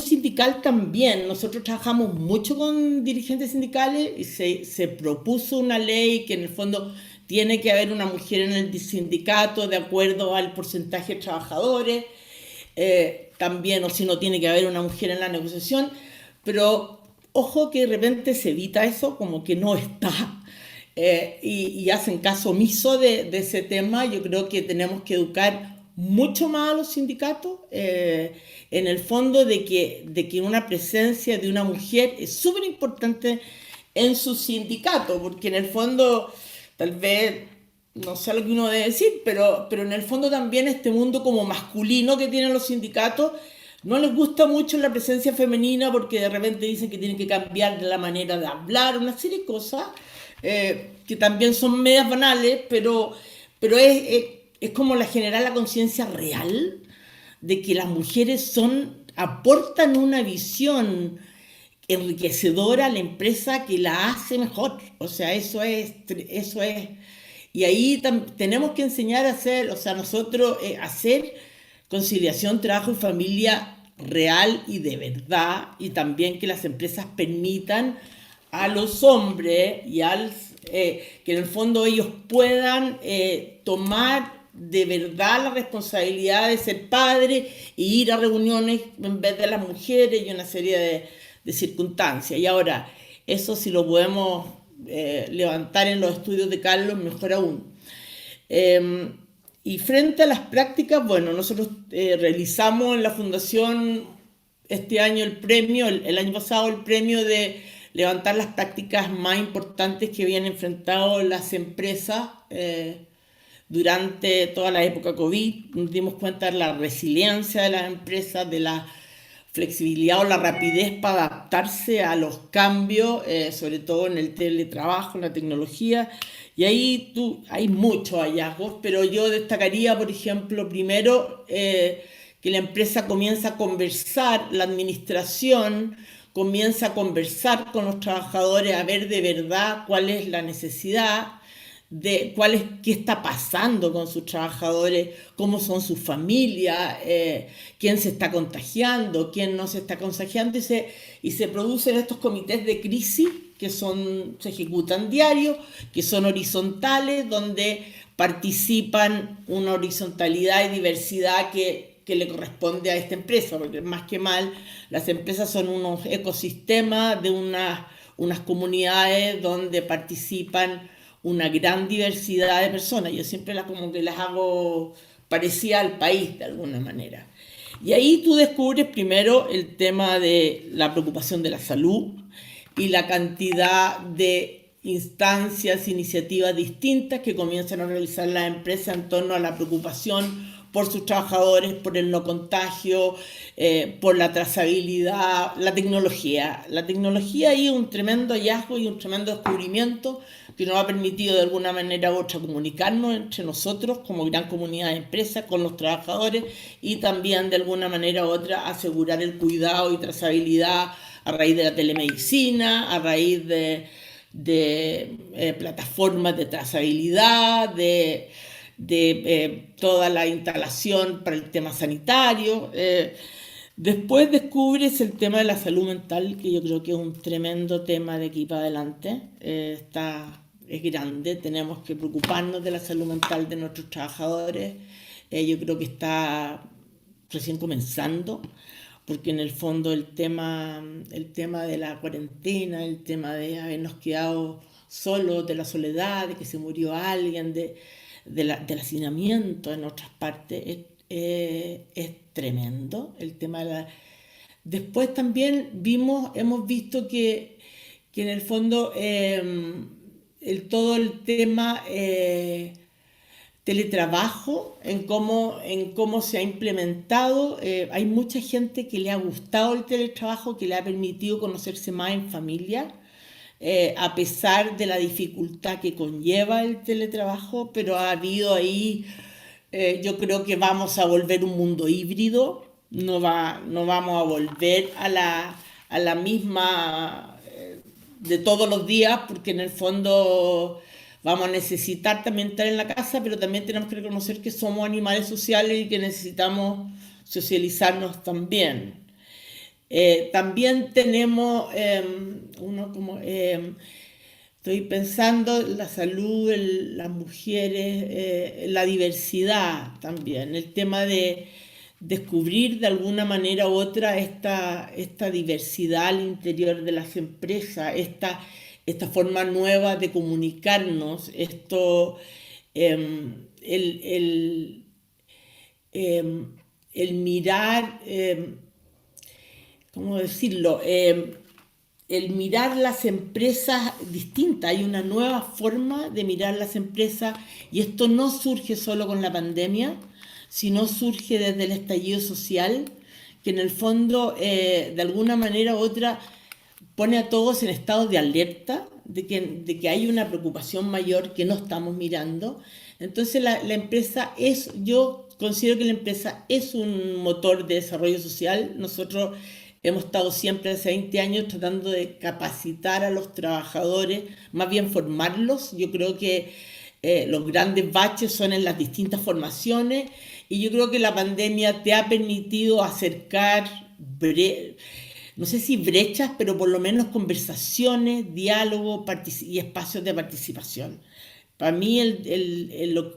sindical también. Nosotros trabajamos mucho con dirigentes sindicales y se propuso una ley que en el fondo tiene que haber una mujer en el sindicato de acuerdo al porcentaje de trabajadores, también, o si no, tiene que haber una mujer en la negociación, pero ojo que de repente se evita eso, como que no está, y hacen caso omiso de ese tema. Yo creo que tenemos que educar mucho más a los sindicatos, en el fondo de que una presencia de una mujer es súper importante en su sindicato, porque en el fondo, tal vez, no sé lo que uno debe decir, pero en el fondo también este mundo como masculino que tienen los sindicatos, no les gusta mucho la presencia femenina porque de repente dicen que tienen que cambiar la manera de hablar, una serie de cosas que también son medias banales, pero es como generar la conciencia real de que las mujeres aportan una visión enriquecedora a la empresa que la hace mejor. O sea, eso es. Y ahí tenemos que enseñar a hacer, o sea, nosotros hacer conciliación, trabajo y familia real y de verdad, y también que las empresas permitan a los hombres y que en el fondo ellos puedan tomar de verdad la responsabilidad de ser padre y ir a reuniones en vez de las mujeres y una serie de circunstancias. Y ahora, eso si lo podemos levantar en los estudios de Carlos, mejor aún. Y frente a las prácticas, bueno, nosotros realizamos en la Fundación este año el año pasado el premio de levantar las prácticas más importantes que habían enfrentado las empresas durante toda la época COVID. Nos dimos cuenta de la resiliencia de las empresas, de la flexibilidad o la rapidez para adaptarse a los cambios, sobre todo en el teletrabajo, en la tecnología. Y ahí hay muchos hallazgos, pero yo destacaría, por ejemplo, primero que la empresa comienza a conversar, la administración comienza a conversar con los trabajadores, a ver de verdad cuál es la necesidad, qué está pasando con sus trabajadores, cómo son sus familias, quién se está contagiando, quién no se está contagiando, y se producen estos comités de crisis que se ejecutan diarios, que son horizontales, donde participan una horizontalidad y diversidad que le corresponde a esta empresa, porque más que mal, las empresas son unos ecosistemas de unas comunidades donde participan una gran diversidad de personas. Yo siempre como que las hago parecida al país de alguna manera. Y ahí tú descubres primero el tema de la preocupación de la salud y la cantidad de instancias, iniciativas distintas que comienzan a realizar las empresas en torno a la preocupación por sus trabajadores, por el no contagio, por la trazabilidad, la tecnología. La tecnología ahí es un tremendo hallazgo y un tremendo descubrimiento que nos ha permitido de alguna manera u otra comunicarnos entre nosotros como gran comunidad de empresas, con los trabajadores, y también de alguna manera u otra asegurar el cuidado y trazabilidad a raíz de la telemedicina, a raíz de plataformas de trazabilidad, de toda la instalación para el tema sanitario. Después descubres el tema de la salud mental, que yo creo que es un tremendo tema de aquí para adelante. Es grande, tenemos que preocuparnos de la salud mental de nuestros trabajadores. Yo creo que está recién comenzando, porque en el fondo el tema de la cuarentena, el tema de habernos quedado solos, de la soledad, de que se murió alguien, del hacinamiento en otras partes, es tremendo. El tema Después también hemos visto que en el fondo todo el tema teletrabajo, en cómo se ha implementado, hay mucha gente que le ha gustado el teletrabajo, que le ha permitido conocerse más en familia, a pesar de la dificultad que conlleva el teletrabajo, pero ha habido ahí, yo creo que vamos a volver un mundo híbrido, no vamos a volver a la misma de todos los días, porque en el fondo vamos a necesitar también estar en la casa, pero también tenemos que reconocer que somos animales sociales y que necesitamos socializarnos también. También tenemos estoy pensando en la salud, las mujeres, la diversidad también, el tema de descubrir de alguna manera u otra esta diversidad al interior de las empresas, esta forma nueva de comunicarnos, el mirar, ¿cómo decirlo? El mirar las empresas distintas. Hay una nueva forma de mirar las empresas, y esto no surge solo con la pandemia, sino surge desde el estallido social, que en el fondo, de alguna manera u otra, pone a todos en estado de alerta de que hay una preocupación mayor que no estamos mirando. Entonces la empresa yo considero que la empresa es un motor de desarrollo social. Nosotros hemos estado siempre hace 20 años tratando de capacitar a los trabajadores, más bien formarlos. Yo creo que los grandes baches son en las distintas formaciones, y yo creo que la pandemia te ha permitido acercar, no sé si brechas, pero por lo menos conversaciones, diálogo y espacios de participación. Para mí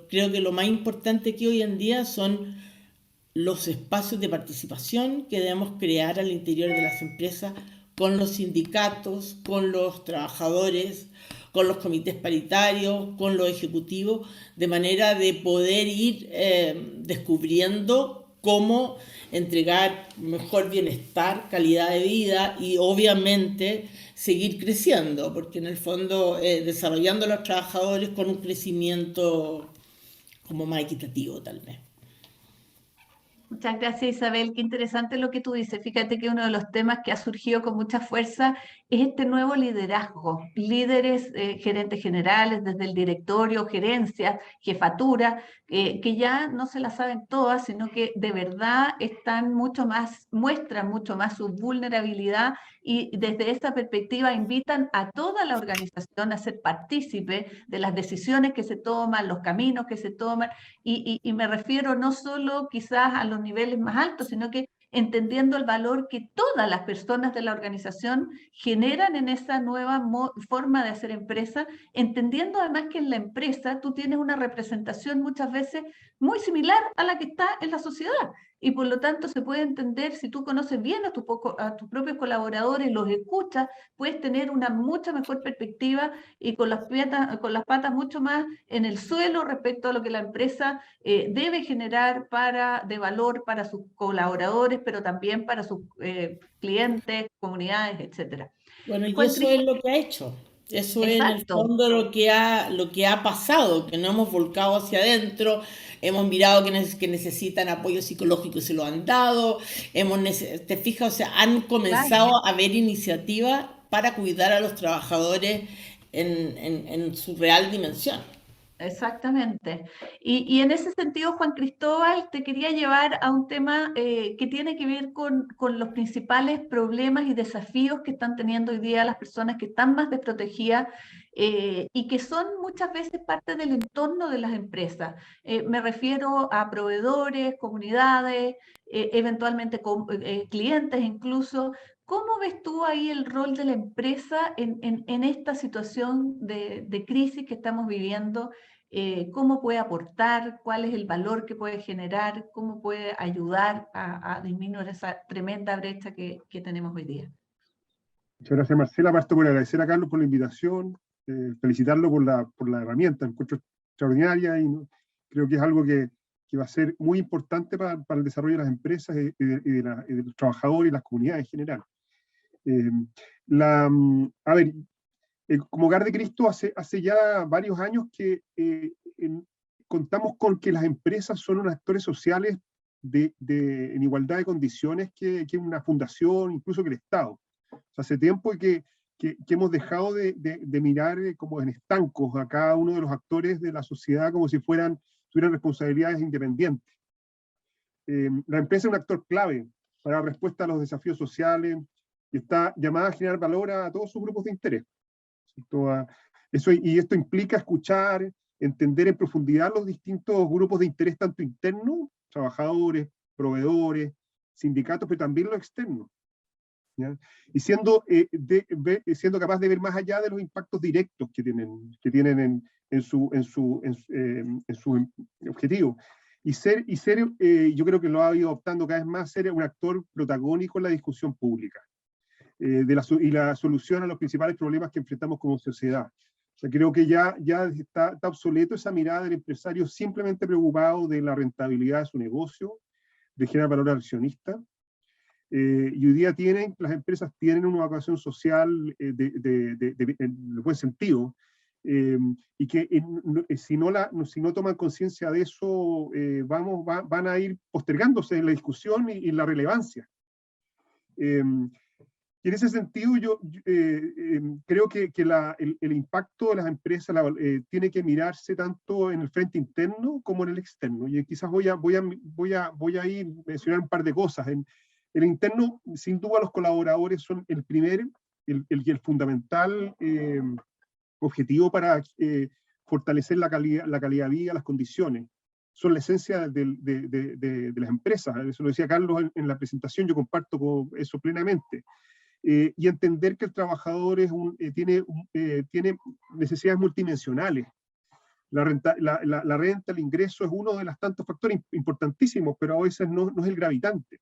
creo que lo más importante que hoy en día son los espacios de participación que debemos crear al interior de las empresas con los sindicatos, con los trabajadores, con los comités paritarios, con los ejecutivos, de manera de poder ir descubriendo cómo entregar mejor bienestar, calidad de vida y obviamente seguir creciendo, porque en el fondo desarrollando a los trabajadores con un crecimiento como más equitativo tal vez. Muchas gracias, Isabel. Qué interesante lo que tú dices. Fíjate que uno de los temas que ha surgido con mucha fuerza es este nuevo liderazgo. Líderes, gerentes generales, desde el directorio, gerencias, jefatura, que ya no se la saben todas, sino que de verdad muestran mucho más su vulnerabilidad y desde esa perspectiva invitan a toda la organización a ser partícipe de las decisiones que se toman, los caminos que se toman, y me refiero no solo quizás a los niveles más altos, sino que entendiendo el valor que todas las personas de la organización generan en esa nueva forma de hacer empresa, entendiendo además que en la empresa tú tienes una representación muchas veces muy similar a la que está en la sociedad. Y por lo tanto se puede entender, si tú conoces bien a tus propios colaboradores, los escuchas, puedes tener una mucha mejor perspectiva y con las patas mucho más en el suelo respecto a lo que la empresa debe generar de valor para sus colaboradores, pero también para sus clientes, comunidades, etc. Bueno, y eso es lo que ha hecho. Eso es en el Exacto. fondo lo que ha pasado, que nos hemos volcado hacia adentro, hemos mirado que necesitan apoyo psicológico y se lo han dado, te fijas, o sea, han comenzado a haber iniciativas para cuidar a los trabajadores en su real dimensión. Exactamente. Y en ese sentido, Juan Cristóbal, te quería llevar a un tema que tiene que ver con los principales problemas y desafíos que están teniendo hoy día las personas que están más desprotegidas y que son muchas veces parte del entorno de las empresas. Me refiero a proveedores, comunidades, eventualmente clientes incluso. ¿Cómo ves tú ahí el rol de la empresa en esta situación de crisis que estamos viviendo? ¿Cómo puede aportar? ¿Cuál es el valor que puede generar? ¿Cómo puede ayudar a disminuir esa tremenda brecha que tenemos hoy día? Muchas gracias, Marcela. Parto por agradecer a Carlos por la invitación, felicitarlo por la herramienta, la encuentro extraordinaria y creo que es algo que va a ser muy importante para el desarrollo de las empresas y de los trabajadores y las comunidades en general. A ver, como Hogar de Cristo hace ya varios años que contamos con que las empresas son unos actores sociales en igualdad de condiciones que una fundación, incluso que el Estado. O sea, hace tiempo que hemos dejado de mirar como en estancos a cada uno de los actores de la sociedad como si tuvieran responsabilidades independientes. La empresa es un actor clave para la respuesta a los desafíos sociales y está llamada a generar valor a todos sus grupos de interés. Esto implica escuchar, entender en profundidad los distintos grupos de interés, tanto internos, trabajadores, proveedores, sindicatos, pero también los externos. ¿Ya? Y siendo capaz de ver más allá de los impactos directos que tienen en su objetivo. Yo creo que lo ha ido optando cada vez más, ser un actor protagónico en la discusión pública y la solución a los principales problemas que enfrentamos como sociedad. O sea, creo que ya está obsoleto esa mirada del empresario simplemente preocupado de la rentabilidad de su negocio, de generar valor accionista. Y hoy día las empresas tienen una vocación social en buen sentido, y que si no toman conciencia de eso, van a ir postergándose en la discusión y en la relevancia. Y en ese sentido, yo creo que el impacto de las empresas tiene que mirarse tanto en el frente interno como en el externo. Y quizás voy a ir a mencionar un par de cosas. En el interno, sin duda, los colaboradores son el fundamental objetivo para fortalecer la calidad de vida, las condiciones. Son la esencia de las empresas. Eso lo decía Carlos en la presentación, yo comparto eso plenamente. Y entender que el trabajador tiene necesidades multidimensionales. La renta, el ingreso es uno de los tantos factores importantísimos, pero a veces no es el gravitante.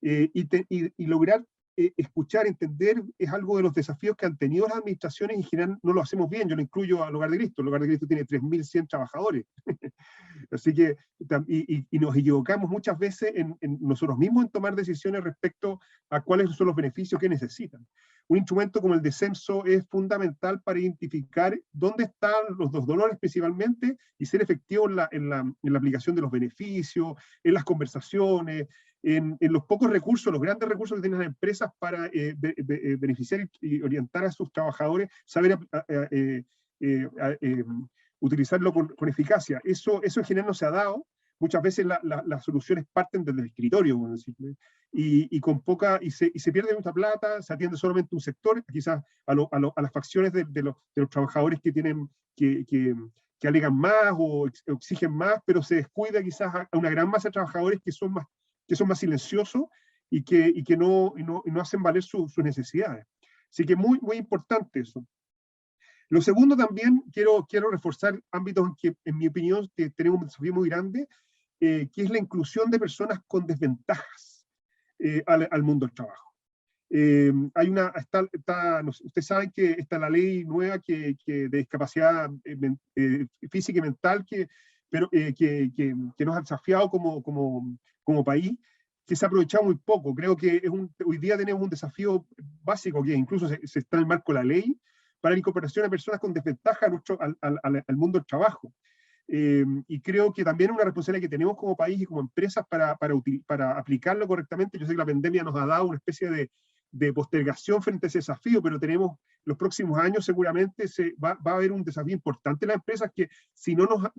Y lograr escuchar, entender, es algo de los desafíos que han tenido las administraciones y en general no lo hacemos bien. Yo lo incluyo al Hogar de Cristo. El Hogar de Cristo tiene 3.100 trabajadores. Así que, y nos equivocamos muchas veces en nosotros mismos en tomar decisiones respecto a cuáles son los beneficios que necesitan. Un instrumento como el de censo es fundamental para identificar dónde están los dolores principalmente y ser efectivo en la aplicación de los beneficios, en las conversaciones, en los pocos recursos, los grandes recursos que tienen las empresas para beneficiar y orientar a sus trabajadores, saber utilizarlo con eficacia. Eso en general no se ha dado. Muchas veces las soluciones parten desde el escritorio, y se pierde mucha plata, se atiende solamente un sector, quizás a las facciones de los trabajadores que alegan más o exigen más, pero se descuida quizás a una gran masa de trabajadores que son más silenciosos y que no hacen valer sus necesidades. Así que muy, muy importante eso. Lo segundo también, quiero reforzar ámbitos en que, en mi opinión, tenemos un desafío muy grande, que es la inclusión de personas con desventajas al mundo del trabajo. Ustedes saben que está la ley nueva de discapacidad física y mental que nos ha desafiado como país, que se ha aprovechado muy poco. Creo que hoy día tenemos un desafío básico que incluso se está en el marco de la ley para la incorporación de personas con desventaja al mundo del trabajo. Y creo que también es una responsabilidad que tenemos como país y como empresas para aplicarlo correctamente. Yo sé que la pandemia nos ha dado una especie de postergación frente a ese desafío, pero tenemos los próximos años seguramente va a haber un desafío importante en las empresas que si no lo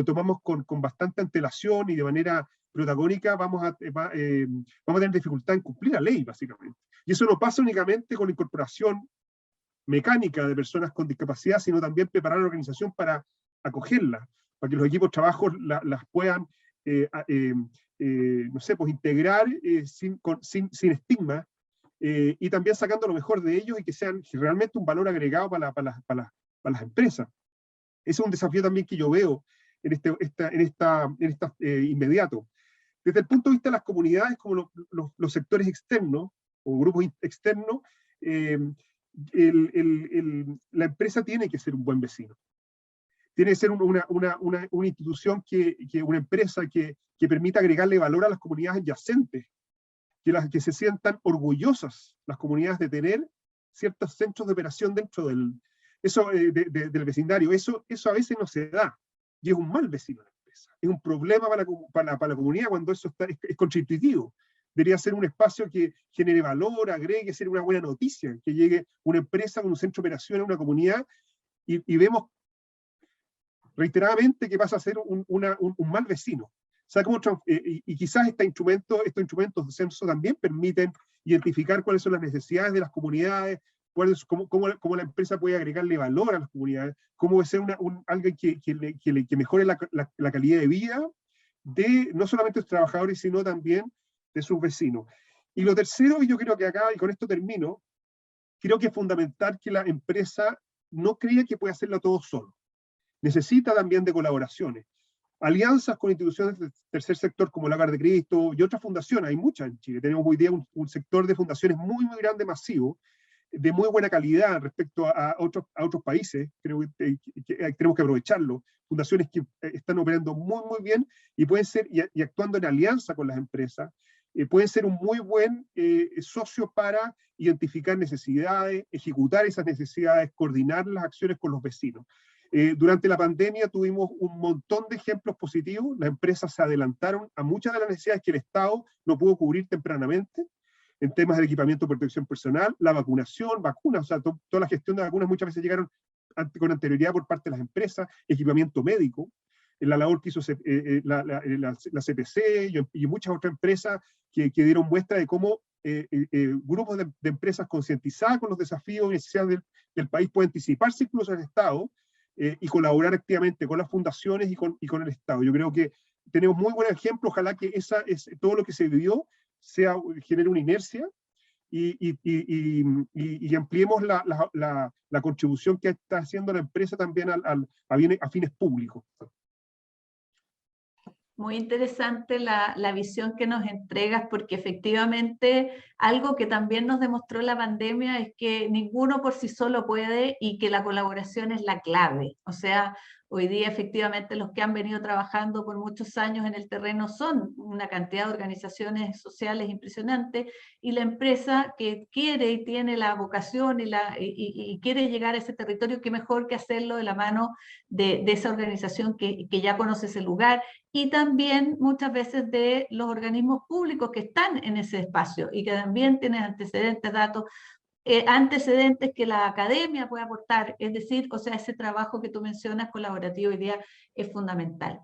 tomamos con bastante antelación y de manera protagónica, vamos a tener dificultad en cumplir la ley, básicamente. Y eso no pasa únicamente con la incorporación mecánica de personas con discapacidad, sino también preparar la organización para acogerlas, para que los equipos de trabajo las puedan no sé, pues integrar sin estigma, y también sacando lo mejor de ellos y que sean realmente un valor agregado para las empresas. Ese es un desafío también que yo veo en inmediato. Desde el punto de vista de las comunidades, como los sectores externos o grupos externos, la empresa tiene que ser un buen vecino. Tiene que ser una institución, una empresa que permita agregarle valor a las comunidades adyacentes, que se sientan orgullosas las comunidades de tener ciertos centros de operación dentro del vecindario. Eso a veces no se da, y es un mal vecino de la empresa. Es un problema para la comunidad cuando eso es constitutivo. Debería ser un espacio que genere valor, agregue, ser una buena noticia, que llegue una empresa con un centro de operación a una comunidad, y vemos reiteradamente que pasa a ser un mal vecino. O sea, y quizás estos instrumentos de censo también permiten identificar cuáles son las necesidades de las comunidades, cómo la empresa puede agregarle valor a las comunidades, cómo puede ser alguien que mejore la calidad de vida de no solamente los trabajadores, sino también de sus vecinos. Y lo tercero, y yo creo que acá, y con esto termino, creo que es fundamental que la empresa no crea que puede hacerlo todo solo. Necesita también de colaboraciones. Alianzas con instituciones del tercer sector como el Hogar de Cristo y otras fundaciones, hay muchas en Chile. Tenemos hoy día un sector de fundaciones muy, muy grande, masivo, de muy buena calidad respecto a otros países. Creo que tenemos que aprovecharlo. Fundaciones que están operando muy, muy bien y pueden ser, y actuando en alianza con las empresas, pueden ser un muy buen socio para identificar necesidades, ejecutar esas necesidades, coordinar las acciones con los vecinos. Durante la pandemia tuvimos un montón de ejemplos positivos. Las empresas se adelantaron a muchas de las necesidades que el Estado no pudo cubrir tempranamente, en temas de equipamiento de protección personal, la vacunación, vacunas, o sea, toda la gestión de vacunas muchas veces llegaron con anterioridad por parte de las empresas, equipamiento médico, la labor que hizo la CPC y muchas otras empresas que dieron muestra de cómo grupos de empresas concientizadas con los desafíos y necesidades del país pueden anticiparse incluso al Estado, y colaborar activamente con las fundaciones y con el Estado. Yo creo que tenemos muy buen ejemplo. Ojalá que todo lo que se vivió genere una inercia y ampliemos la contribución que está haciendo la empresa también a fines públicos. Muy interesante la visión que nos entregas, porque efectivamente algo que también nos demostró la pandemia es que ninguno por sí solo puede y que la colaboración es la clave. O sea, hoy día efectivamente los que han venido trabajando por muchos años en el terreno son una cantidad de organizaciones sociales impresionante, y la empresa que quiere y tiene la vocación y quiere llegar a ese territorio, qué mejor que hacerlo de la mano de esa organización que ya conoce ese lugar, y también muchas veces de los organismos públicos que están en ese espacio y que también tienen antecedentes, datos, antecedentes que la academia puede aportar. Es decir, o sea, ese trabajo que tú mencionas colaborativo hoy día es fundamental.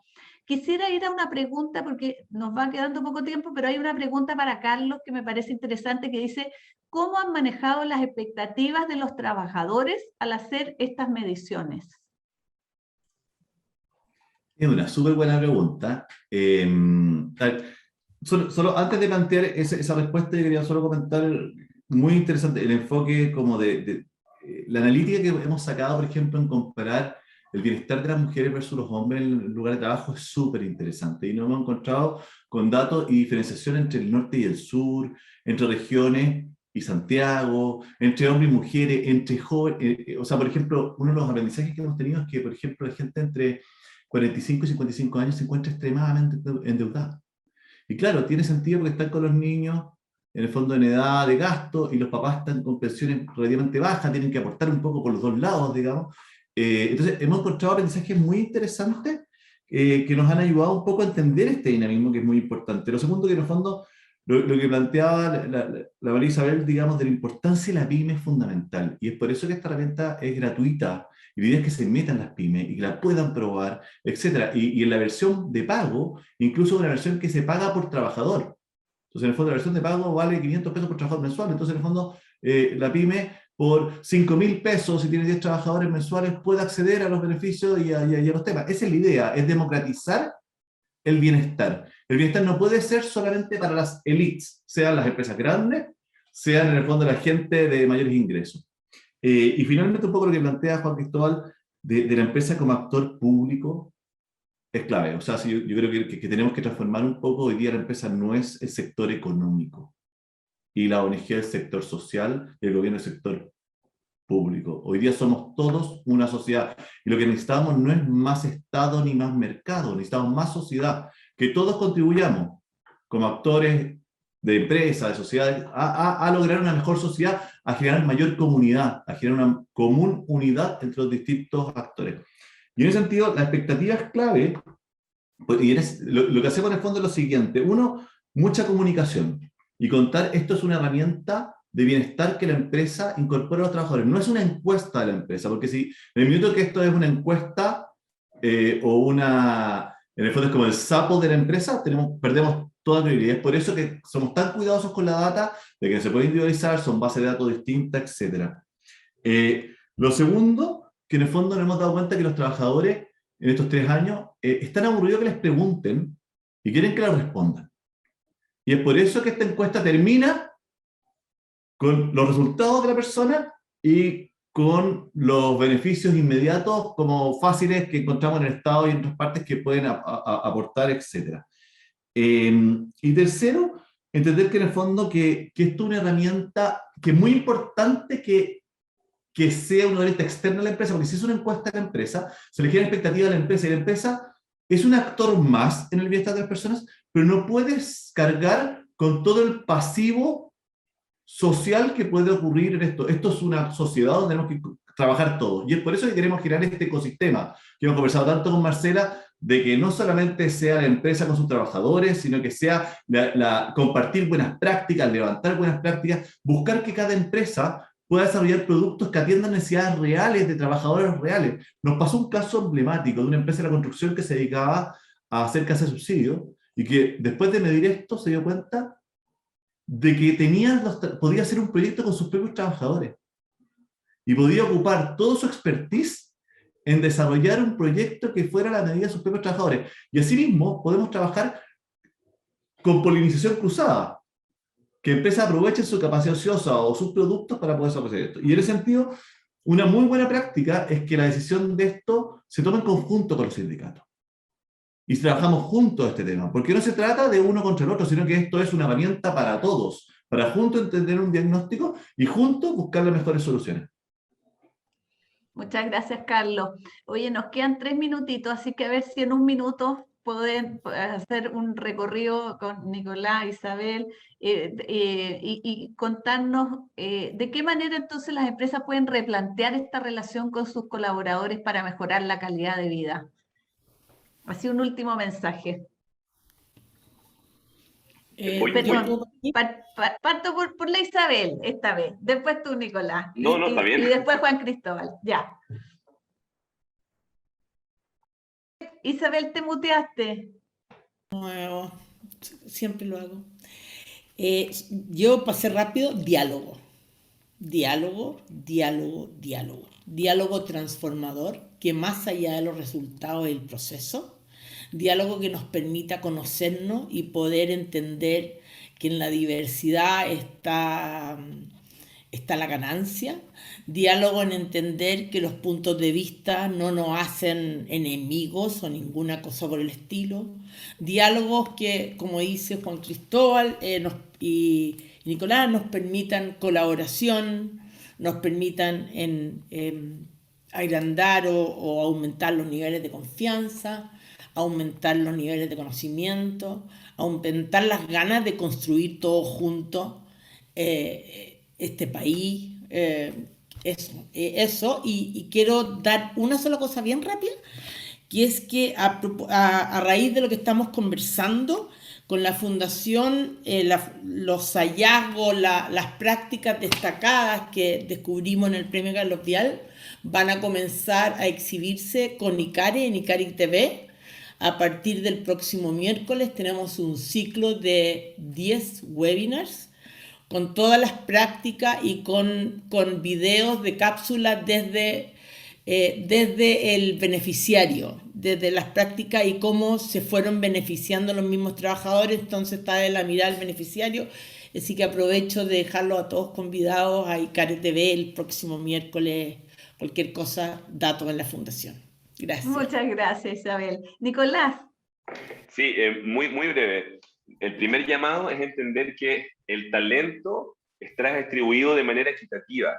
Quisiera ir a una pregunta, porque nos va quedando poco tiempo, pero hay una pregunta para Carlos que me parece interesante, que dice: ¿cómo han manejado las expectativas de los trabajadores al hacer estas mediciones? Es una súper buena pregunta. Solo antes de plantear esa respuesta, yo quería solo comentar, muy interesante, el enfoque como la analítica que hemos sacado, por ejemplo, en comparar el bienestar de las mujeres versus los hombres en el lugar de trabajo es súper interesante. Y nos hemos encontrado con datos y diferenciación entre el norte y el sur, entre regiones y Santiago, entre hombres y mujeres, entre jóvenes. O sea, por ejemplo, uno de los aprendizajes que hemos tenido es que, por ejemplo, la gente entre 45 y 55 años se encuentra extremadamente endeudada. Y claro, tiene sentido porque están con los niños, en el fondo en edad de gasto, y los papás están con pensiones relativamente bajas, tienen que aportar un poco por los dos lados, digamos. Entonces, hemos encontrado aprendizajes muy interesantes que nos han ayudado un poco a entender este dinamismo, que es muy importante. Lo segundo, que en el fondo, lo que planteaba la María Isabel, digamos, de la importancia de la pyme es fundamental. Y es por eso que esta herramienta es gratuita. Y la idea es que se metan las pymes y que la puedan probar, etc. Y en la versión de pago, incluso una versión que se paga por trabajador. Entonces, en el fondo, la versión de pago vale 500 pesos por trabajador mensual. Entonces, en el fondo, la pyme, por 5.000 pesos, si tiene 10 trabajadores mensuales, puede acceder a los beneficios y a los temas. Esa es la idea, es democratizar el bienestar. El bienestar no puede ser solamente para las élites, sean las empresas grandes, sean en el fondo la gente de mayores ingresos. Y finalmente un poco lo que plantea Juan Cristóbal de la empresa como actor público es clave. O sea, sí, yo creo que tenemos que transformar un poco. Hoy día la empresa no es el sector económico y la ONG es el sector social y el gobierno es el sector público. Hoy día somos todos una sociedad y lo que necesitamos no es más Estado ni más mercado, necesitamos más sociedad, que todos contribuyamos como actores de empresas, de sociedades, a lograr una mejor sociedad, a generar mayor comunidad, a generar una común unidad entre los distintos actores. Y en ese sentido, la expectativa es clave, y lo que hacemos en el fondo es lo siguiente: uno, mucha comunicación, y contar esto es una herramienta de bienestar que la empresa incorpora a los trabajadores. No es una encuesta de la empresa, porque si en el minuto que esto es una encuesta en el fondo es como el sapo de la empresa, perdemos toda credibilidad. Es por eso que somos tan cuidadosos con la data, de que no se puede individualizar, son bases de datos distintas, etc. Lo segundo, que en el fondo nos hemos dado cuenta que los trabajadores en estos 3 años están aburridos que les pregunten y quieren que les respondan. Y es por eso que esta encuesta termina con los resultados de la persona y con los beneficios inmediatos como fáciles que encontramos en el Estado y en otras partes que pueden aportar, etc. Y tercero, entender que en el fondo que esto es una herramienta que es muy importante que sea una herramienta externa a la empresa, porque si es una encuesta a la empresa, se le genera expectativa a la empresa, y la empresa es un actor más en el bienestar de las personas, pero no puedes cargar con todo el pasivo social que puede ocurrir en esto. Esto es una sociedad donde tenemos que trabajar todos, y es por eso que queremos generar este ecosistema, que hemos conversado tanto con Marcela, de que no solamente sea la empresa con sus trabajadores, sino que sea compartir buenas prácticas, levantar buenas prácticas, buscar que cada empresa pueda desarrollar productos que atiendan necesidades reales de trabajadores reales. Nos pasó un caso emblemático de una empresa de la construcción que se dedicaba a hacer casas de subsidio, y que después de medir esto se dio cuenta de que podía hacer un proyecto con sus propios trabajadores y podía ocupar todo su expertise en desarrollar un proyecto que fuera a la medida de sus propios trabajadores. Y asimismo podemos trabajar con polinización cruzada. que empresas aprovechen su capacidad ociosa o sus productos para poder hacer esto. Y en ese sentido, una muy buena práctica es que la decisión de esto se tome en conjunto con los sindicatos. Y trabajamos juntos este tema, porque no se trata de uno contra el otro, sino que esto es una herramienta para todos, para juntos entender un diagnóstico y juntos buscar las mejores soluciones. Muchas gracias, Carlos. Oye, nos quedan 3 minutitos, así que a ver si en un minuto pueden hacer un recorrido con Nicolás, Isabel, y contarnos de qué manera entonces las empresas pueden replantear esta relación con sus colaboradores para mejorar la calidad de vida. Así un último mensaje. Perdón, parto por la Isabel esta vez, después tú, Nicolás, No, está bien. y después Juan Cristóbal, ya. Isabel, te muteaste. No, siempre lo hago. Yo pasé rápido, diálogo. Diálogo, diálogo, diálogo. Diálogo transformador, que más allá de los resultados del proceso, diálogo que nos permita conocernos y poder entender que en la diversidad está la ganancia. Diálogo en entender que los puntos de vista no nos hacen enemigos o ninguna cosa por el estilo. Diálogos que, como dice Juan Cristóbal y Nicolás, nos permitan colaboración, nos permitan agrandar o aumentar los niveles de confianza, aumentar los niveles de conocimiento, aumentar las ganas de construir todos juntos este país. Eso, y quiero dar una sola cosa bien rápida, que es que a raíz de lo que estamos conversando con la fundación, los hallazgos, las prácticas destacadas que descubrimos en el premio Carlos Vial van a comenzar a exhibirse con ICARE en ICARE TV. A partir del próximo miércoles tenemos un ciclo de 10 webinars con todas las prácticas y con videos de cápsulas desde el beneficiario, desde las prácticas y cómo se fueron beneficiando los mismos trabajadores. Entonces está de la mirada del beneficiario, así que aprovecho de dejarlos a todos convidados a ICARE TV el próximo miércoles. Cualquier cosa, datos en la fundación. Gracias. Muchas gracias, Isabel. Nicolás. Sí, muy breve. El primer llamado es entender que el talento está distribuido de manera equitativa,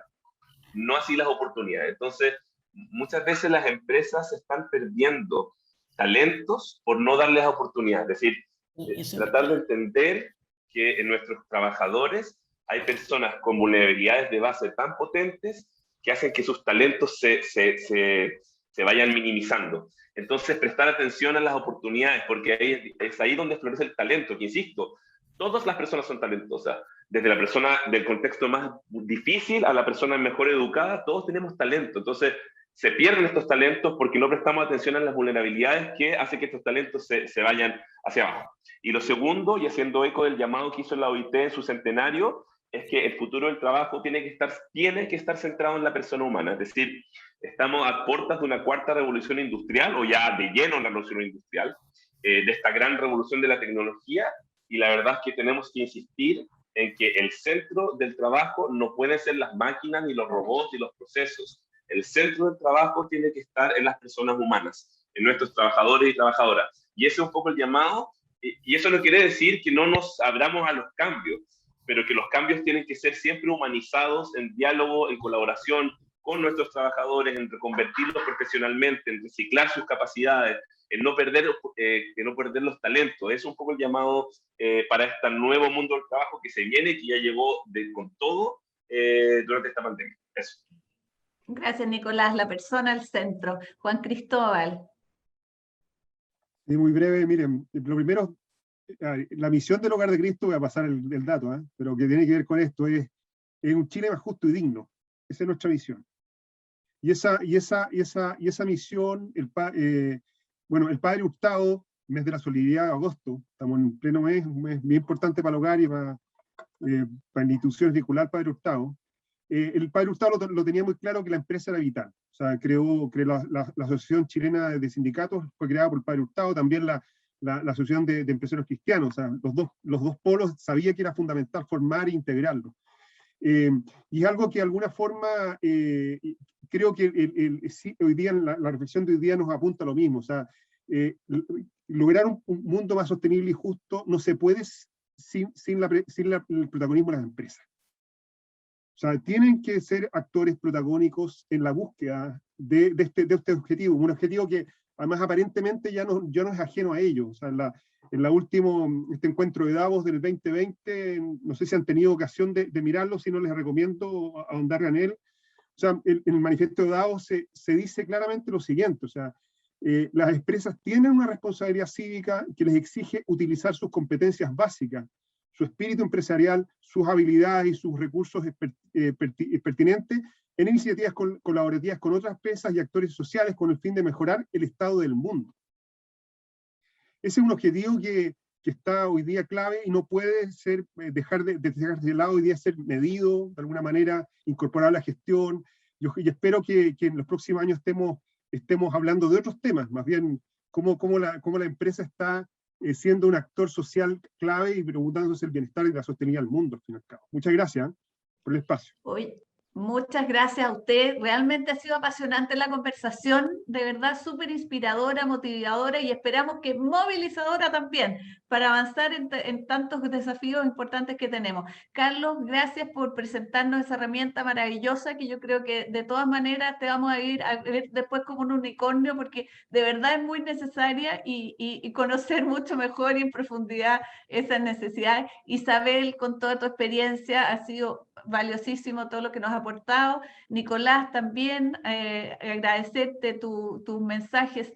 no así las oportunidades. Entonces, muchas veces las empresas están perdiendo talentos por no darles oportunidades. Es decir, tratar de entender que en nuestros trabajadores hay personas con vulnerabilidades de base tan potentes que hacen que sus talentos se vayan minimizando. Entonces, prestar atención a las oportunidades, porque es ahí donde florece el talento, que insisto, todas las personas son talentosas, desde la persona del contexto más difícil a la persona mejor educada, todos tenemos talento. Entonces, se pierden estos talentos porque no prestamos atención a las vulnerabilidades que hacen que estos talentos se vayan hacia abajo. Y lo segundo, y haciendo eco del llamado que hizo la OIT en su centenario, es que el futuro del trabajo tiene que estar centrado en la persona humana. Es decir, estamos a puertas de una cuarta revolución industrial, o ya de lleno en la revolución industrial, de esta gran revolución de la tecnología, y la verdad es que tenemos que insistir en que el centro del trabajo no pueden ser las máquinas, ni los robots, ni los procesos. El centro del trabajo tiene que estar en las personas humanas, en nuestros trabajadores y trabajadoras. Y ese es un poco el llamado, y eso no quiere decir que no nos abramos a los cambios, pero que los cambios tienen que ser siempre humanizados, en diálogo, en colaboración con nuestros trabajadores, en reconvertirlos profesionalmente, en reciclar sus capacidades, en no perder los talentos. Es un poco el llamado para este nuevo mundo del trabajo que se viene, que ya llegó con todo durante esta pandemia. Eso. Gracias, Nicolás. La persona al centro. Juan Cristóbal. Sí, muy breve, miren, lo primero, la misión del Hogar de Cristo, voy a pasar el dato, pero que tiene que ver con esto, es un Chile más justo y digno. Esa es nuestra misión. Y esa misión, el Padre Hurtado, mes de la solidaridad, agosto, estamos en pleno mes, un mes bien importante para el hogar y para instituciones vinculadas al Padre Hurtado. El Padre Hurtado lo tenía muy claro que la empresa era vital. O sea, creó la Asociación Chilena de Sindicatos, fue creada por el Padre Hurtado, también la la Asociación de Empresarios Cristianos. O sea, los dos polos sabía que era fundamental formar e integrarlo. Y es algo que de alguna forma creo que sí, hoy día la reflexión de hoy día nos apunta a lo mismo. O sea, lograr un mundo más sostenible y justo no se puede sin el protagonismo de las empresas. O sea, tienen que ser actores protagónicos en la búsqueda de este objetivo, un objetivo que además aparentemente ya no es ajeno a ellos. O sea, este encuentro de Davos del 2020, no sé si han tenido ocasión de mirarlo, si no les recomiendo ahondar en él. O sea, en el manifiesto de Davos se dice claramente lo siguiente, o sea, las empresas tienen una responsabilidad cívica que les exige utilizar sus competencias básicas, su espíritu empresarial, sus habilidades y sus recursos pertinentes en iniciativas colaborativas con otras empresas y actores sociales con el fin de mejorar el estado del mundo. Ese es un objetivo que está hoy día clave y no puede ser, dejar de lado hoy día, ser medido, de alguna manera, incorporar a la gestión. Yo espero que en los próximos años estemos hablando de otros temas, más bien cómo la empresa está siendo un actor social clave y preguntándose el bienestar y la sostenibilidad del mundo, al fin y al cabo. Muchas gracias por el espacio. Muchas gracias a usted. Realmente ha sido apasionante la conversación, de verdad súper inspiradora, motivadora y esperamos que movilizadora también para avanzar en tantos desafíos importantes que tenemos. Carlos, gracias por presentarnos esa herramienta maravillosa que yo creo que de todas maneras te vamos a ir a ver después como un unicornio porque de verdad es muy necesaria y conocer mucho mejor y en profundidad esas necesidades. Isabel, con toda tu experiencia, ha sido valiosísimo todo lo que nos ha aportado. Nicolás, también agradecerte tus mensajes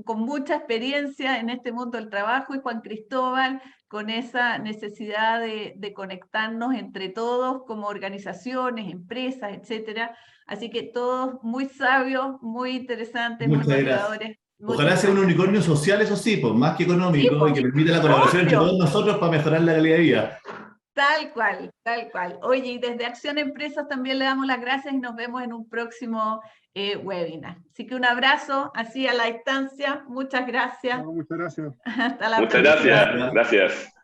con mucha experiencia en este mundo del trabajo, y Juan Cristóbal con esa necesidad de conectarnos entre todos como organizaciones, empresas, etcétera. Así que todos muy sabios, muy interesantes, muy motivadores. Ojalá sea un unicornio social, eso sí, pues más que económico, sí, pues, y que permita la colaboración entre todos nosotros para mejorar la calidad de vida. Tal cual, tal cual. Oye, y desde Acción Empresas también le damos las gracias y nos vemos en un próximo webinar. Así que un abrazo así a la distancia. Muchas gracias. No, muchas gracias. Hasta la Muchas próxima. gracias. Gracias.